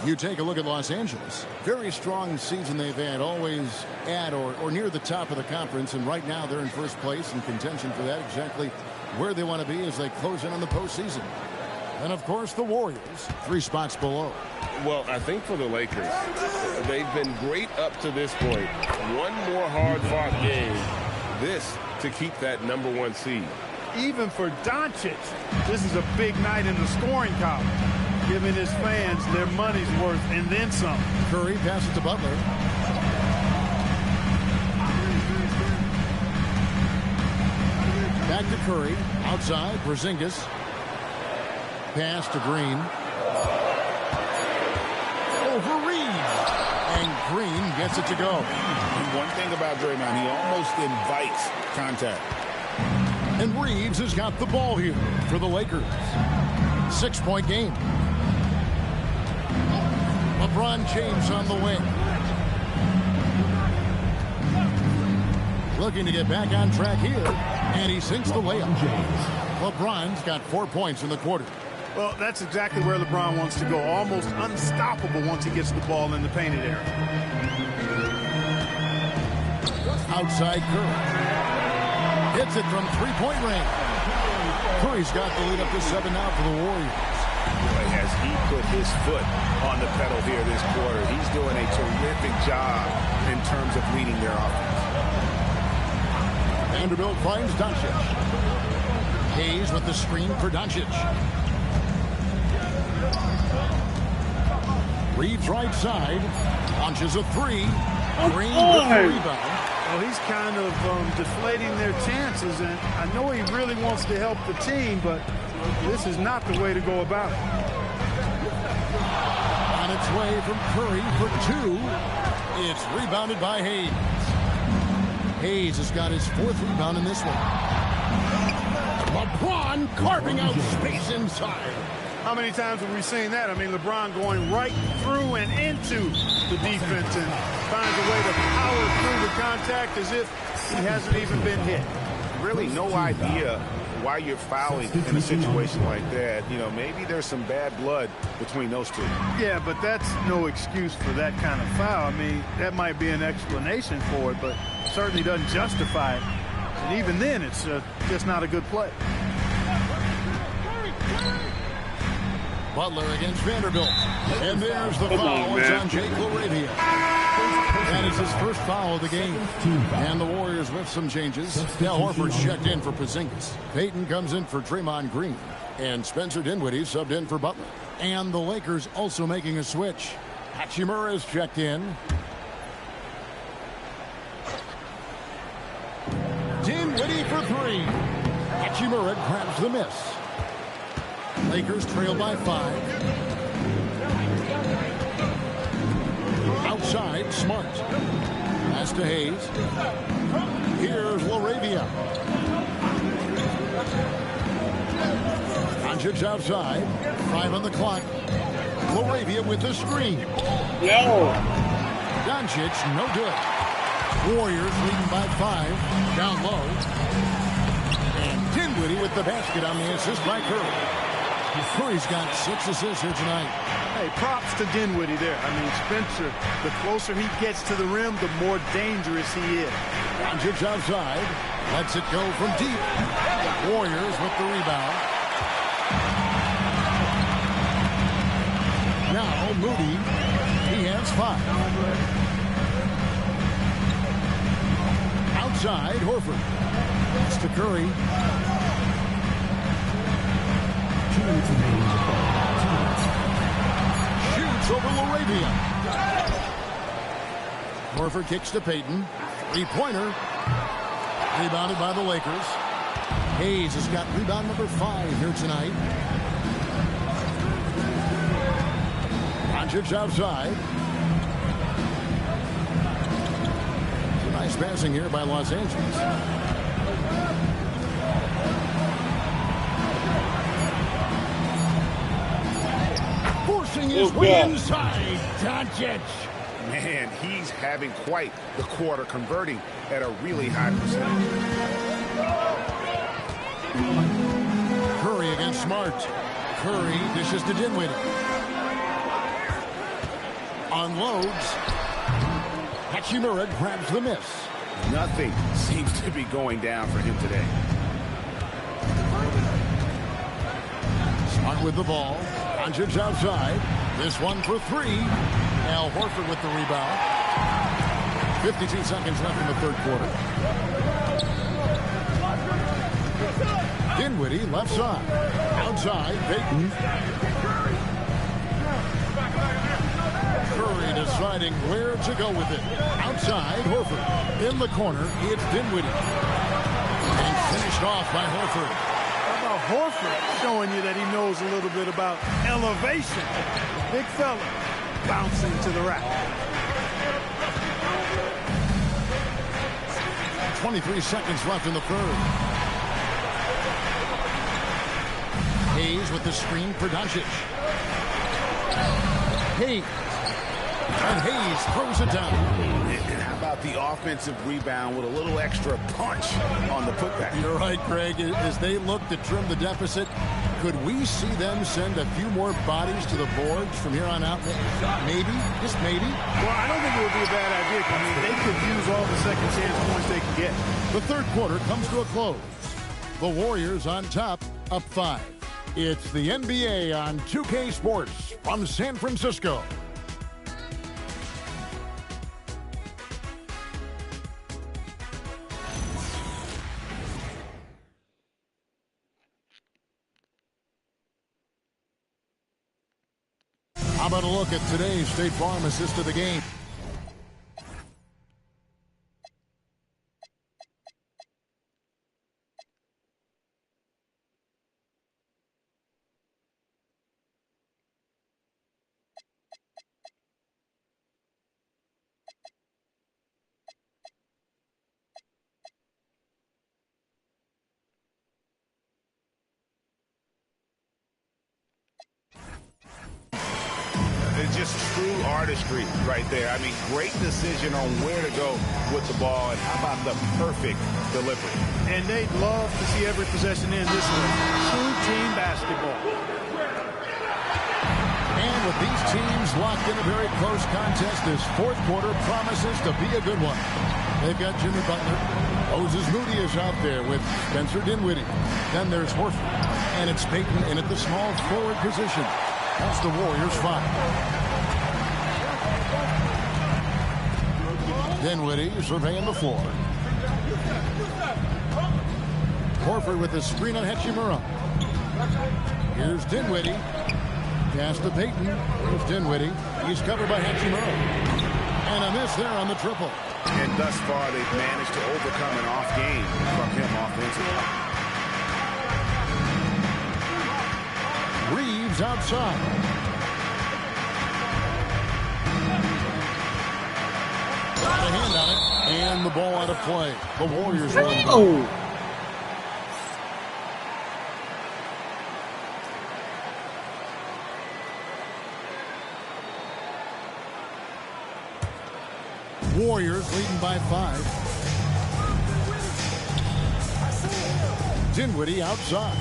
You take a look at Los Angeles. Very strong season they've had, always at or near the top of the conference, and right now they're in first place in contention for that, exactly where they want to be as they close in on the postseason. And, of course, the Warriors, 3 spots below. Well, I think for the Lakers, they've been great up to this point. One more hard-fought game, this to keep that #1 seed. Even for Doncic, this is a big night in the scoring column, giving his fans their money's worth and then some. Curry passes to Butler. Back to Curry. Outside, Porzingis. Pass to Green. Over Reeves. And Green gets it to go. And one thing about Draymond, he almost invites contact. And Reeves has got the ball here for the Lakers. 6-point game. LeBron James on the wing. Looking to get back on track here. And he sinks the layup. LeBron's got 4 points in the quarter. Well, that's exactly where LeBron wants to go. Almost unstoppable once he gets the ball in the painted area. Outside Curry. Hits it from 3-point range. Curry's got the lead up to 7 now for the Warriors. As he put his foot on the pedal here this quarter, he's doing a terrific job in terms of leading their offense. Vanderbilt finds Doncic. Hayes with the screen for Doncic. Reeves right side. Launches a 3. Green with the rebound. Well, he's kind of deflating their chances, and I know he really wants to help the team, but this is not the way to go about it. On its way from Curry for 2. It's rebounded by Hayes. Hayes has got his 4th rebound in this one. LeBron carving out space inside. How many times have we seen that? I mean, LeBron going right through and into the defense and finds a way to power through the contact as if he hasn't even been hit. Really no idea why you're fouling in a situation like that. You know, maybe there's some bad blood between those two. Yeah, but that's no excuse for that kind of foul. I mean, that might be an explanation for it, but certainly doesn't justify it. And even then, it's just not a good play. Butler against Vanderbilt. And there's the foul. It's on Jake LaRavia. That is his first foul of the game. And the Warriors with some changes. Al Horford's checked in for Porzingis. Payton comes in for Draymond Green. And Spencer Dinwiddie subbed in for Butler. And the Lakers also making a switch. Hachimura is checked in. Dinwiddie for 3. Hachimura grabs the miss. Lakers trail by 5. Outside, Smart. Pass to Hayes. Here's LaRavia. Doncic outside. 5 on the clock. LaRavia with the screen. Yo. Doncic, no good. Warriors leading by 5. Down low. And Dinwiddie with the basket on the assist by Curry. Curry's got 6 assists here tonight. Hey, props to Dinwiddie there. I mean, Spencer, the closer he gets to the rim, the more dangerous he is. Doncic outside. Lets it go from deep. Warriors with the rebound. Now Moody. He has 5. Outside, Horford. It's to Curry. Shoots over LaRavia. Horford kicks to Payton. 3-pointer. Rebounded by the Lakers. Hayes has got rebound number 5 here tonight. Doncic outside. Nice passing here by Los Angeles. Forcing his way inside. Doncic. Man, he's having quite the quarter, converting at a really high percentage. Curry against Smart. Curry dishes to Dinwiddie. Unloads. Hachimura grabs the miss. Nothing seems to be going down for him today. Smart with the ball. Doncic outside. This one for 3. Al Horford with the rebound. 52 seconds left in the third quarter. Dinwiddie left side. Outside, Payton. Curry deciding where to go with it. Outside, Horford. In the corner, it's Dinwiddie. And finished off by Horford. How about Horford showing you that he knows a little bit about elevation? Big fella bouncing to the rack. 23 seconds left in the third. Hayes with the screen for Doncic. Hayes. And Hayes throws it down. And how about the offensive rebound with a little extra punch on the putback? You're right, Greg. As they look to trim the deficit, could we see them send a few more bodies to the boards from here on out? Maybe, just maybe. Well, I don't think it would be a bad idea. I mean, they could use all the second chance points they can get. The third quarter comes to a close. The Warriors on top, up 5. It's the NBA on 2K Sports from San Francisco. How about a look at today's State Farm assist of the game? It's just true artistry right there. I mean, great decision on where to go with the ball, and how about the perfect delivery. And they'd love to see every possession in this way. True team basketball. And with these teams locked in a very close contest, this fourth quarter promises to be a good one. They've got Jimmy Butler. Moses Moody is out there with Spencer Dinwiddie. Then there's Horford. And it's Payton in at the small forward position. That's the Warriors 5. Dinwiddie surveying the floor. Horford with the screen on Hachimura. Here's Dinwiddie. Pass to Payton. Here's Dinwiddie. He's covered by Hachimura. And a miss there on the triple. And thus far, they've managed to overcome an off game from him offensively. Reeves outside. Got a hand on it. And the ball out of play. The Warriors are in. Oh! Warriors leading by 5. Dinwiddie outside.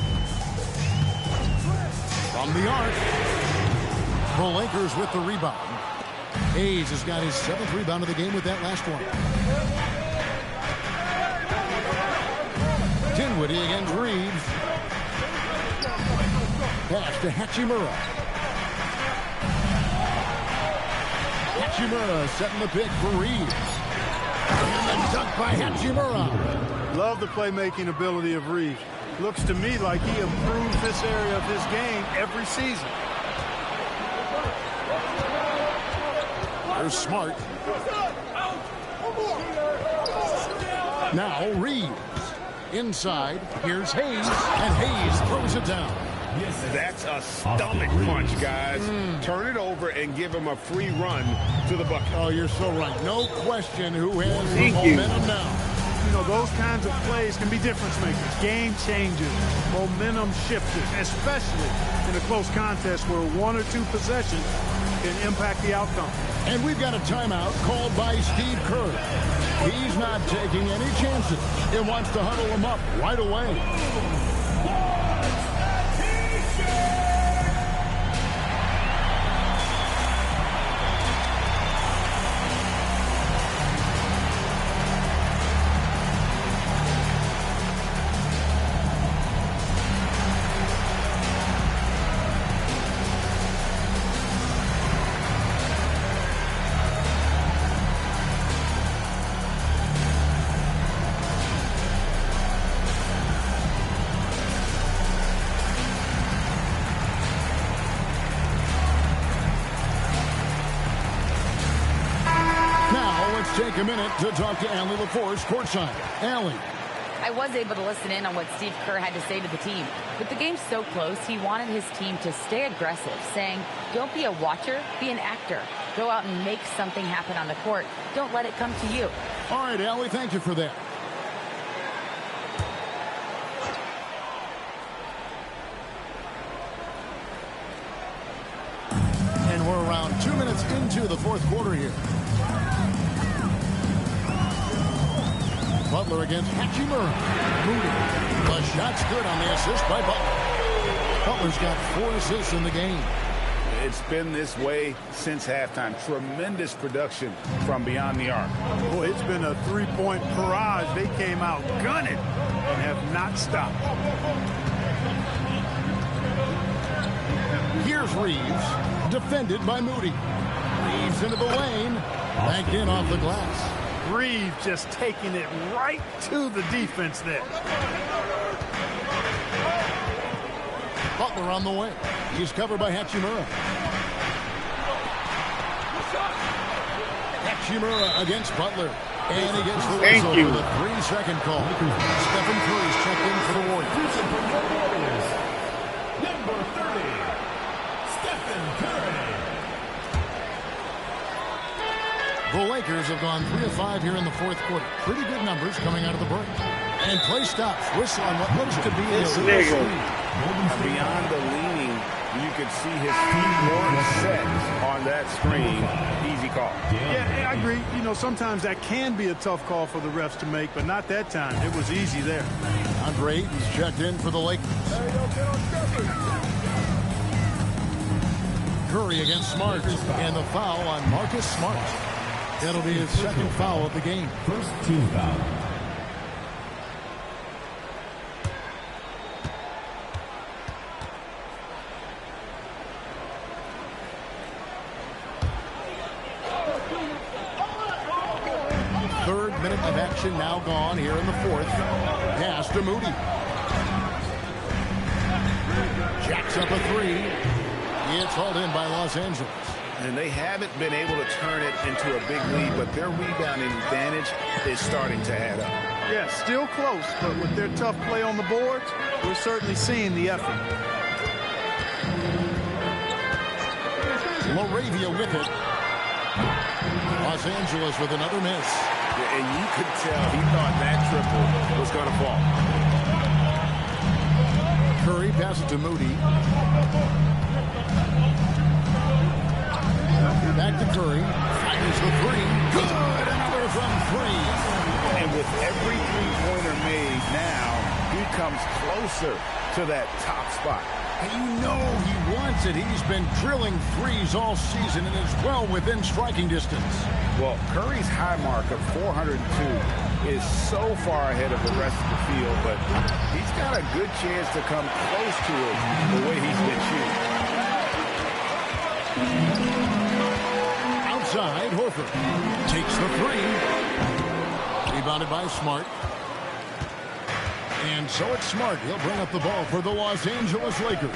From the arc. The Lakers with the rebound. Hayes has got his 7th rebound of the game with that last one. Dinwiddie against Reeves. Pass to Hachimura. Hachimura setting the pick for Reeves. And the dunk by Hachimura. Love the playmaking ability of Reeves. Looks to me like he improves this area of his game every season. There's Smart. Now Reeves. Inside, here's Hayes, and Hayes throws it down. That's a stomach punch, guys. Turn it over and give him a free run to the bucket. Oh, you're so right. No question who has the momentum now. You know, those kinds of plays can be difference makers, game changers, momentum shifters, especially in a close contest where one or two possessions can impact the outcome. And we've got a timeout called by Steve Kerr. He's not taking any chances. He wants to huddle them up right away. Take a minute to talk to Allie LaForce courtside. Allie. I was able to listen in on what Steve Kerr had to say to the team. With the game so close, he wanted his team to stay aggressive, saying, don't be a watcher, be an actor. Go out and make something happen on the court. Don't let it come to you. All right, Allie, thank you for that. And we're around 2 minutes into the fourth quarter here. Butler against Hachimura. Moody. The shot's good on the assist by Butler. Butler's got 4 assists in the game. It's been this way since halftime. Tremendous production from beyond the arc. Boy, it's been a three-point barrage. They came out gunning and have not stopped. Here's Reeves, defended by Moody. Reeves into the lane, back in off the glass. Reeves just taking it right to the defense there. Butler on the way. He's covered by Hachimura. Hachimura against Butler. And he gets the whistle with a 3-second call. Stephen Curry's checked in for the Warriors. Number 30, Stephen Curry. The Lakers have gone 3 of 5 here in the fourth quarter. Pretty good numbers coming out of the break. And play stops. Whistle on what looks to be a beyond the leaning, you could see his feet weren't set on that screen. Easy call. Yeah, I agree. You know, sometimes that can be a tough call for the refs to make, but not that time. It was easy there. Andre Ayton's checked in for the Lakers. Curry against Smart. And the foul on Marcus Smart. That'll be his second foul of the game. First team foul. Third minute of action now gone here in the fourth. Pass to Moody. Jacks up a 3. It's hauled in by Los Angeles. And they haven't been able to turn it into a big lead, but their rebounding advantage is starting to add up. Yeah, still close, but with their tough play on the boards, we're certainly seeing the effort. LaRavia with it. Los Angeles with another miss. Yeah, and you could tell he thought that triple was going to fall. Curry passes to Moody. Back to Curry. Fires the 3. Good. Another from 3. And with every three-pointer made now, he comes closer to that top spot. And you know he wants it. He's been drilling threes all season and is well within striking distance. Well, Curry's high mark of 402 is so far ahead of the rest of the field, but he's got a good chance to come close to it the way he's been shooting. Outside, Horford takes the 3. Rebounded by Smart. And so it's Smart. He'll bring up the ball for the Los Angeles Lakers.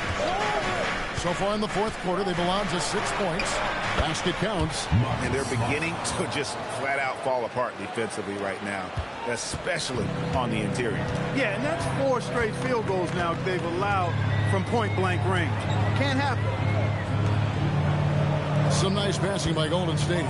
So far in the fourth quarter, they've allowed just 6 points. Basket counts. And they're beginning to just flat out fall apart defensively right now, especially on the interior. Yeah, and that's 4 straight field goals now they've allowed from point-blank range. Can't happen. Some nice passing by Golden State.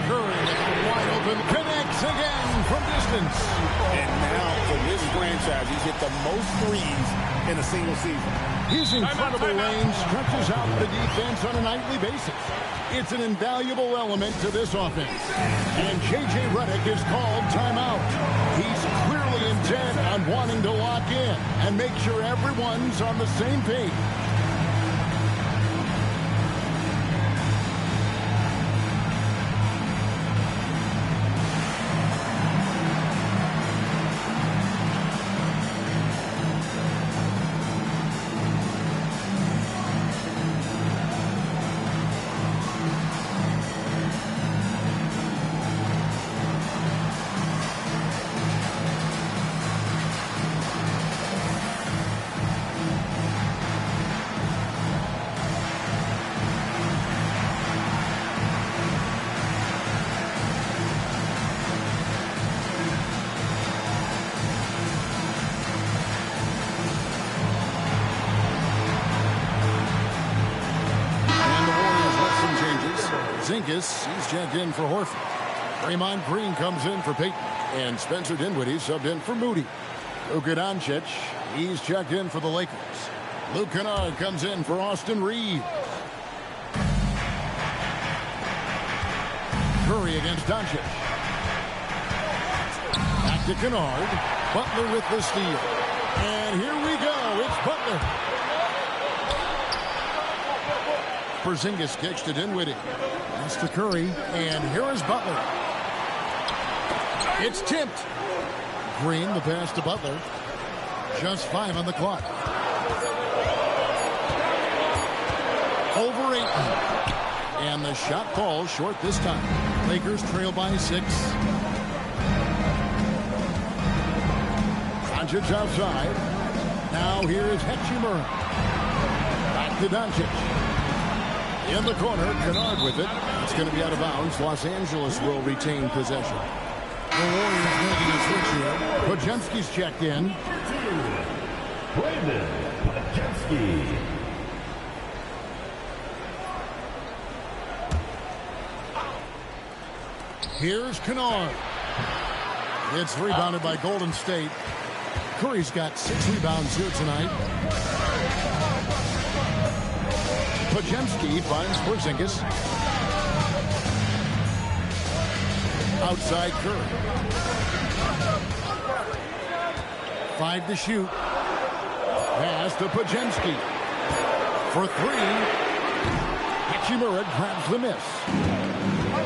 Curry wide open, connects again from distance. And now for this franchise, he's hit the most threes in a single season. His incredible range stretches out the defense on a nightly basis. It's an invaluable element to this offense. And J.J. Redick is called timeout. He's clearly intent on wanting to lock in and make sure everyone's on the same page. He's checked in for Horford. Draymond Green comes in for Payton. And Spencer Dinwiddie subbed in for Moody. Luka Doncic, he's checked in for the Lakers. Luke Kennard comes in for Austin Reeves. Curry against Doncic. Back to Kennard. Butler with the steal. And here we go. It's Butler. Porzingis kicks to Dinwiddie. Pass to Curry, and here is Butler. It's tipped. Green, the pass to Butler. Just 5 on the clock. Over 8. And the shot falls short this time. Lakers trail by 6. Doncic outside. Now here is Hachimura. Back to Doncic. In the corner, Kennard with it. It's going to be out of bounds. Los Angeles will retain possession. The Warriors making a switch here. Podziemski's checked in. Brandon Podziemski. Here's Kennard. It's rebounded by Golden State. Curry's got 6 rebounds here tonight. Podziemski finds Porzingis. Outside Curry. 5 to shoot. Pass to Podziemski. For 3. Hachimura grabs the miss.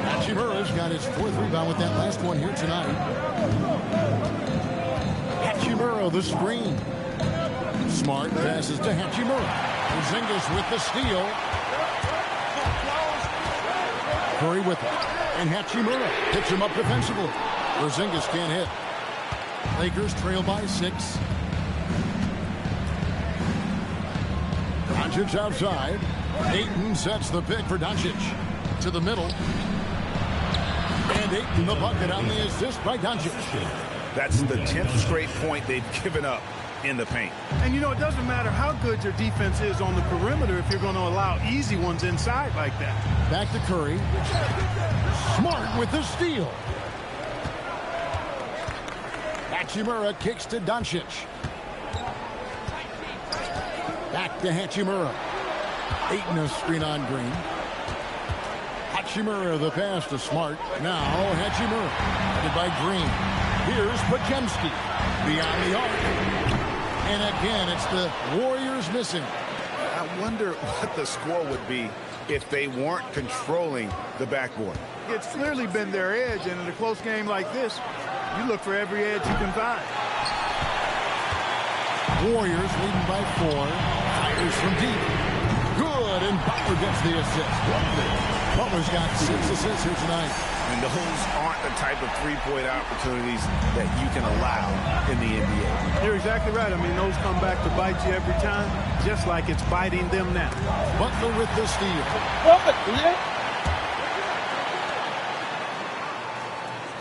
Hachimura's got his 4th rebound with that last one here tonight. Hachimura the screen. Smart passes to Hachimura. Porzingis with the steal. Curry with it. And Hachimura picks him up defensively. Porzingis can't hit. Lakers trail by 6. Doncic outside. Ayton sets the pick for Doncic. To the middle. And Ayton the bucket on the assist by Doncic. That's the 10th straight point they've given up in the paint. And, you know, it doesn't matter how good your defense is on the perimeter if you're going to allow easy ones inside like that. Back to Curry. Smart with the steal. Hachimura kicks to Doncic. Back to Hachimura. Ayton a screen on Green. Hachimura the pass to Smart. Now Hachimura headed by Green. Here's Podziemski. Beyond the arc. And again, it's the Warriors missing. I wonder what the score would be if they weren't controlling the backboard. It's clearly been their edge, and in a close game like this, you look for every edge you can find. Warriors leading by 4. Fires from deep. Good, and Butler gets the assist. Butler's got 6 assists here tonight. And those aren't the type of three-point opportunities that you can allow in the NBA. You're exactly right. I mean, those come back to bite you every time, just like it's biting them now. Butler with the steal.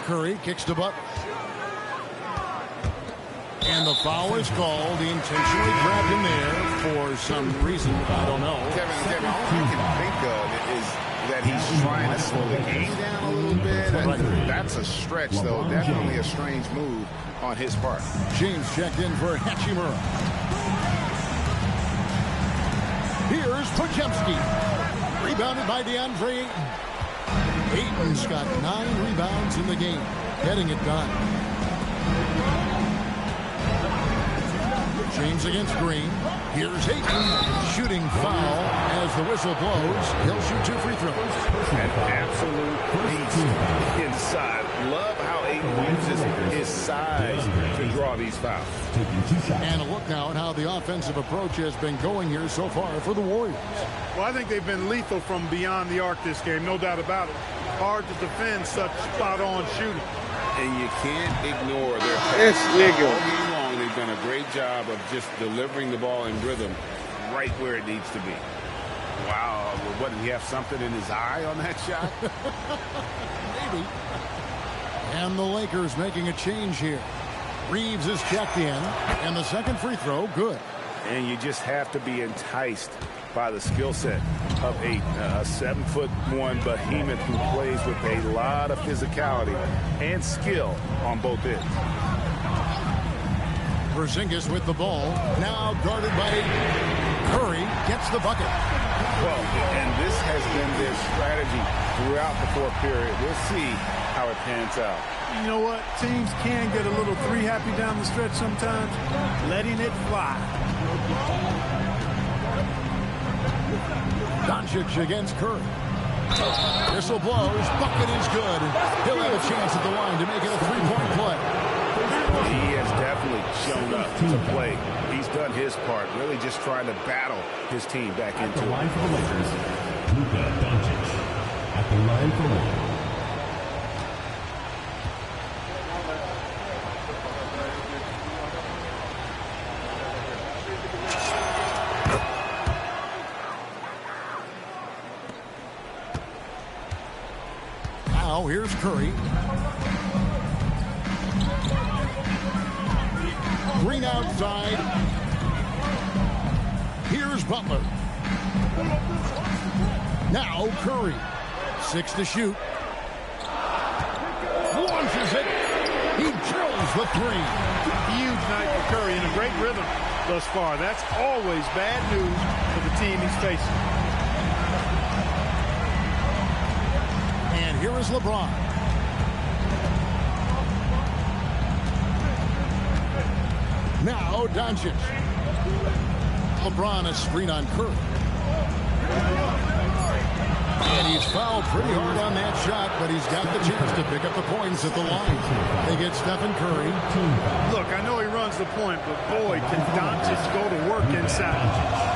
Curry kicks to Butler. And the foul is called. He intentionally grabbed him there for some reason. I don't know. Kevin, all I can think of is that he's trying to slow the game down a little bit. That's a stretch, though. Definitely a strange move on his part. James checked in for Hachimura. Here's Podziemski. Rebounded by DeAndre Ayton. Ayton's got 9 rebounds in the game. Getting it done. James against Green. Here's Ayton. Shooting foul as the whistle blows. He'll shoot 2 free throws. An absolute beast inside. Love how Ayton uses his size to draw these fouls. And a look now at how the offensive approach has been going here so far for the Warriors. Well, I think they've been lethal from beyond the arc this game, no doubt about it. Hard to defend such spot-on shooting. And you can't ignore their pass. All game long, they've done a great job of just delivering the ball in rhythm right where it needs to be. Wow, what, did he have something in his eye on that shot? Maybe. And the Lakers making a change here. Reeves is checked in, and the second free throw, good. And you just have to be enticed by the skill set of a 7'1" behemoth who plays with a lot of physicality and skill on both ends. Porzingis with the ball, now guarded by Curry, gets the bucket. Well, and this has been their strategy throughout the fourth period. We'll see how it pans out. You know what? Teams can get a little three happy down the stretch sometimes, letting it fly. Doncic against Curry. Whistle blows. Bucket is good. He'll have a chance at the line to make it a three-point play. He has definitely shown up to play. He's done his part, really just trying to battle his team back into the it. line for the Lakers, Luka Doncic. At the line for one. Now here's Curry. Green outside. Here's Butler. Now Curry. 6 to shoot. Launches it. He drills the 3. Huge night for Curry in a great rhythm thus far. That's always bad news for the team he's facing. And here is LeBron. Now Doncic. LeBron is screen on Curry. And he's fouled pretty hard on that shot, but he's got the chance to pick up the points at the line. They get Stephen Curry. Look, I know he runs the point, but boy, can Doncic go to work inside.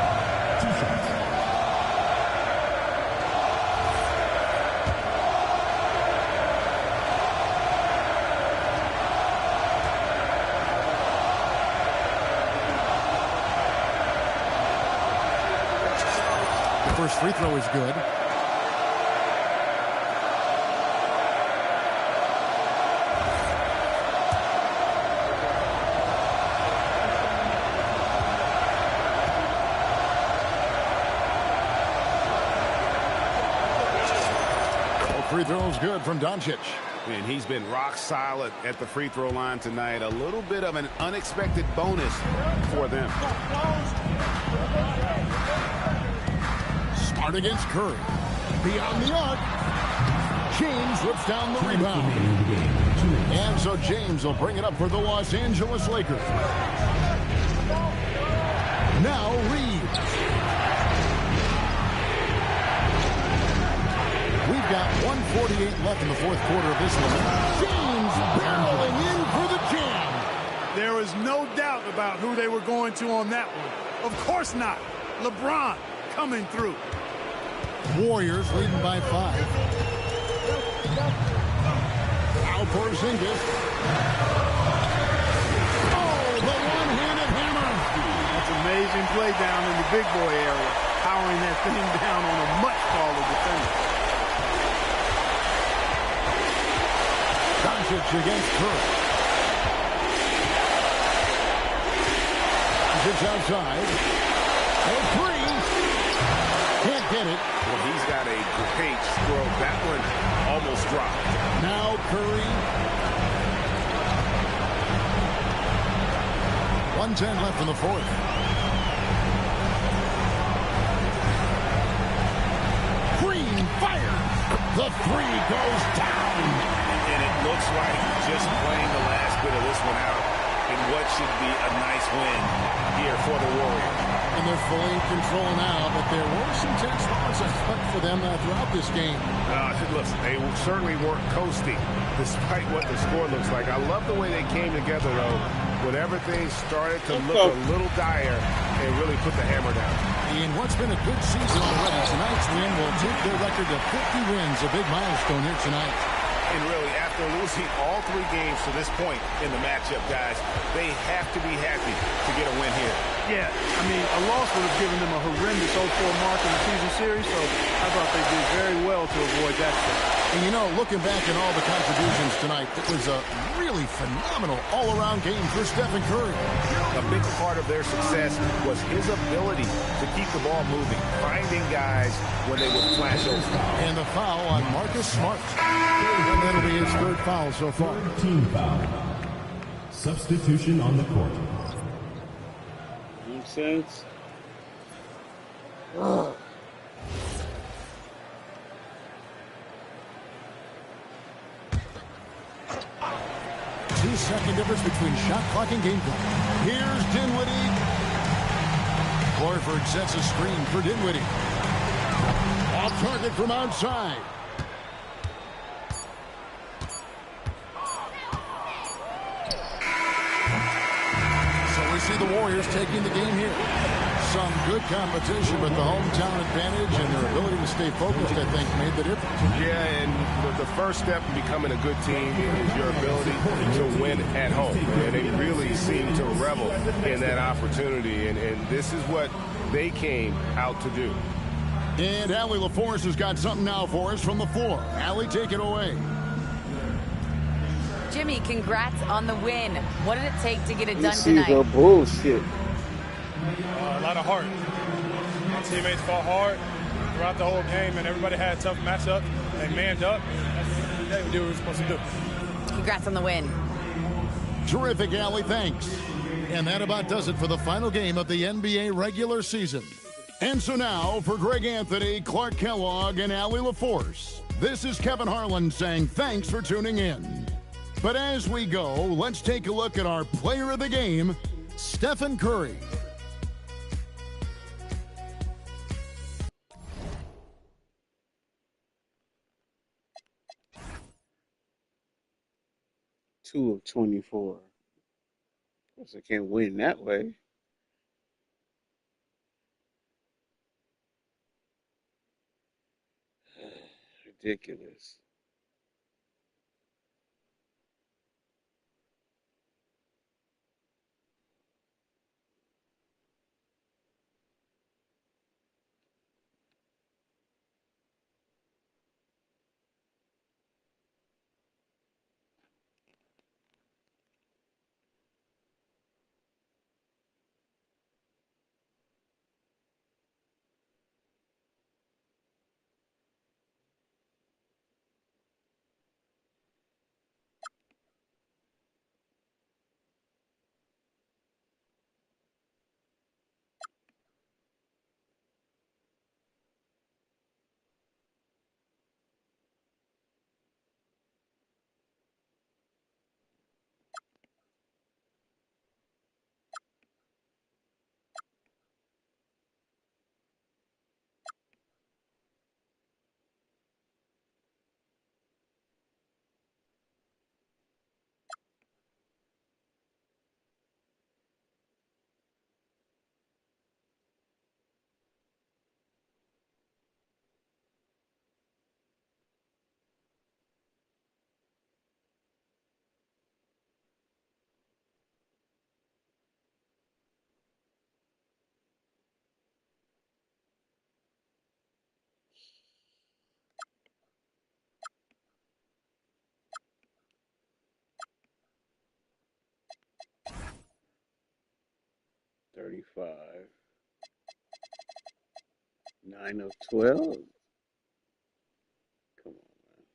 First free throw is good. Free throw is good from Doncic. And he's been rock solid at the free throw line tonight. A little bit of an unexpected bonus for them. Smart against Curry. Beyond the arc. James whips down the rebound. And so James will bring it up for the Los Angeles Lakers. Now Reeves. We've got 1:48 left in the fourth quarter of this one. James barreling in for the jam. There was no doubt about who they were going to on that one. Of course not. LeBron coming through. Warriors leading by 5. Porzingis. Oh, the one-handed hammer. That's amazing play down in the big boy area, powering that thing down on a much taller defender. Doncic against Curry. Doncic outside. And three. Can't get it. Well, he's got a great stroke. That one almost dropped. Now Curry. 1:10 left in the fourth. Green fires. The three goes down. And it looks like just playing the last bit of this one out in what should be a nice win here for the Warriors. And they're fully in control now, but there were some tense moments I thought for them throughout this game. Listen, they certainly weren't coasting, despite what the score looks like. I love the way they came together, though. Whenever things started to look a little dire, they really put the hammer down. In what's been a good season already, tonight's win will take their record to 50 wins, a big milestone here tonight. And really, after losing all 3 games to this point in the matchup, guys, they have to be happy to get a win here. Yeah, I mean, a loss would have given them a horrendous 0-4 mark in the season series, so I thought they did very well to avoid that step. And you know, looking back at all the contributions tonight, it was a really phenomenal all-around game for Stephen Curry. A big part of their success was his ability to keep the ball moving, finding guys when they would flash over. And the foul on Marcus Smart. And that'll be his 3rd foul so far. Team foul. Substitution on the court. Makes sense. 2-second difference between shot clock and game clock. Here's Dinwiddie. Horford sets a screen for Dinwiddie. Off target from outside. So we see the Warriors taking the game here. Some good competition, but the hometown advantage and their ability to stay focused, I think, made the difference. Yeah, and the first step in becoming a good team is your ability to win at home. And they really seem to revel in that opportunity, and this is what they came out to do. And Allie LaForce has got something now for us from the floor. Allie, take it away. Jimmy, congrats on the win. What did it take to get it done See the tonight? bullshit. A lot of heart. My teammates fought hard throughout the whole game, and everybody had a tough matchup. They manned up. They did what we were supposed to do. Congrats on the win. Terrific, Allie. Thanks. And that about does it for the final game of the NBA regular season. And so now, for Greg Anthony, Clark Kellogg, and Allie LaForce, this is Kevin Harlan saying thanks for tuning in. But as we go, let's take a look at our player of the game, Stephen Curry. Two of 24. Of course, I can't win that way. Ridiculous. 35. 9 of 12. Come on, man.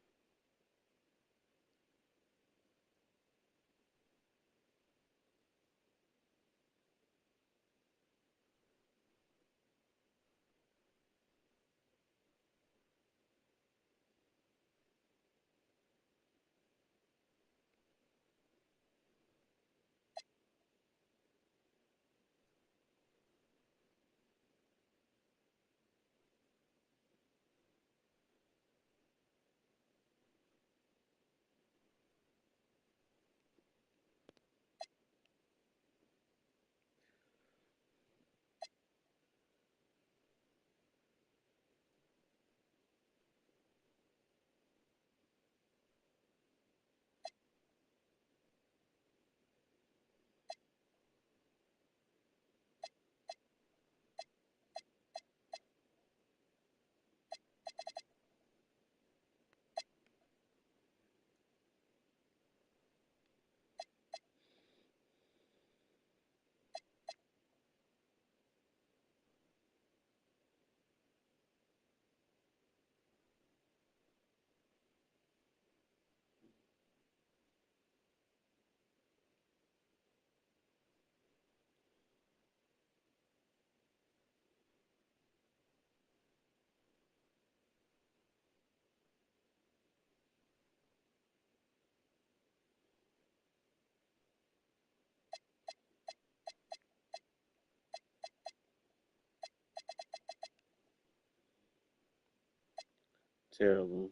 Terrible.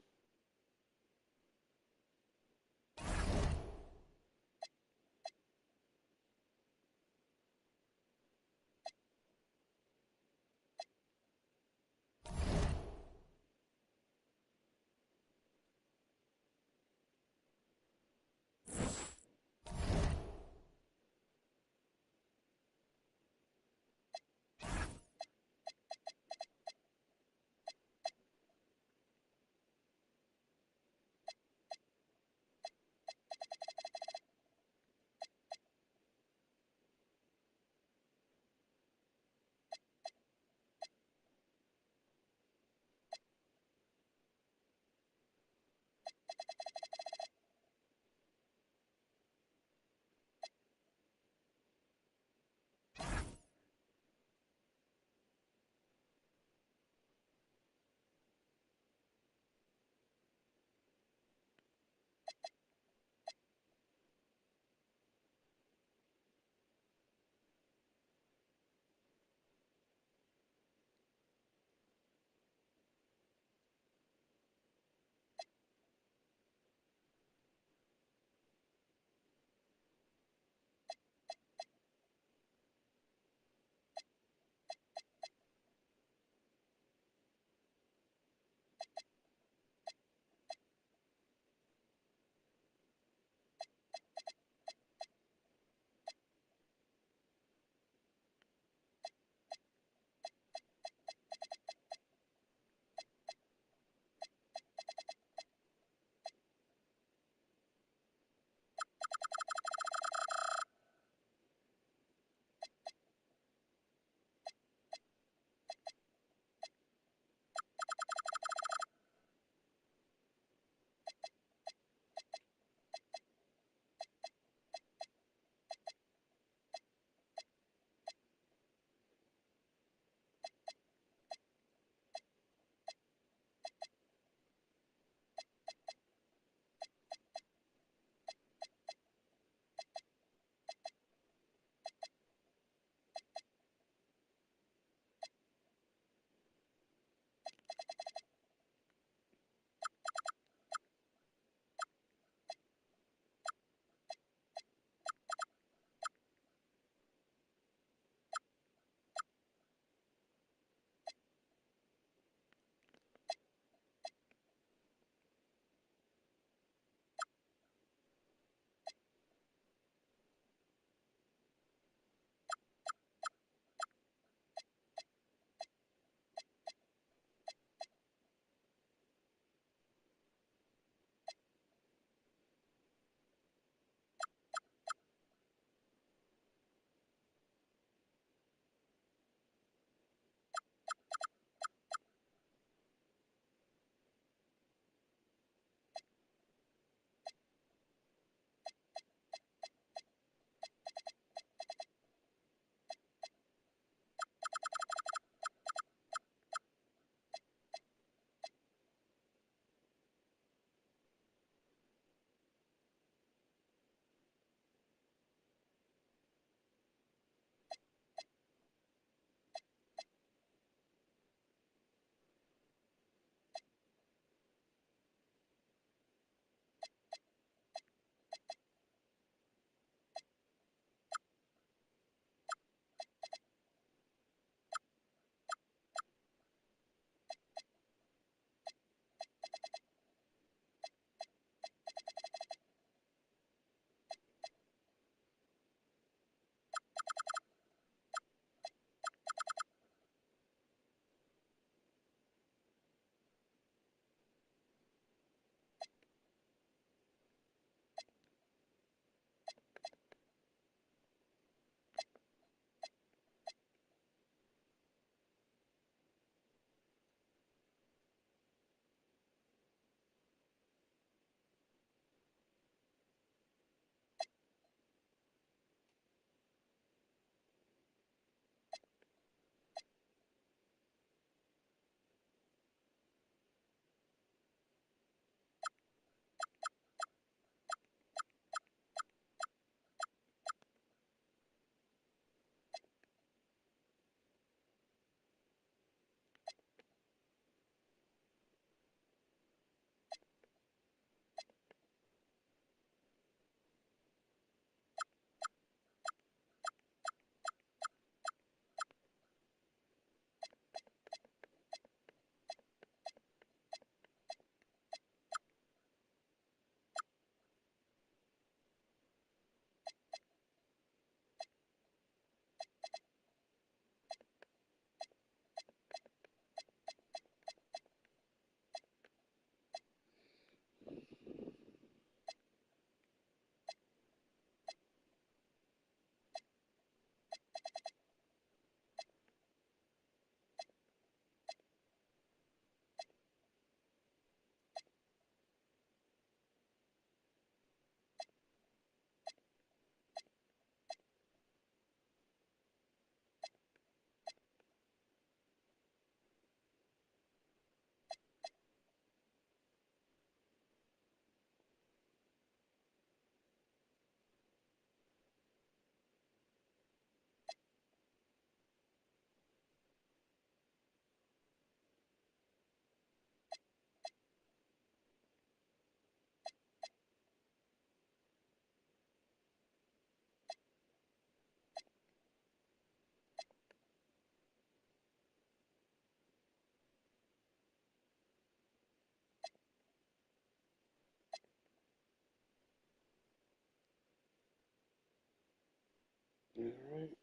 Alright.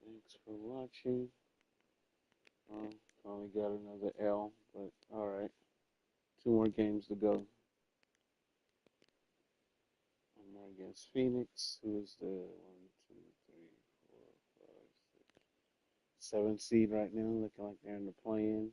Thanks for watching. Only got another L, but alright. 2 more games to go. One more against Phoenix, who is the 1, 2, 3, 4, 5, 6, 7 seed right now, looking like they're in the play-in.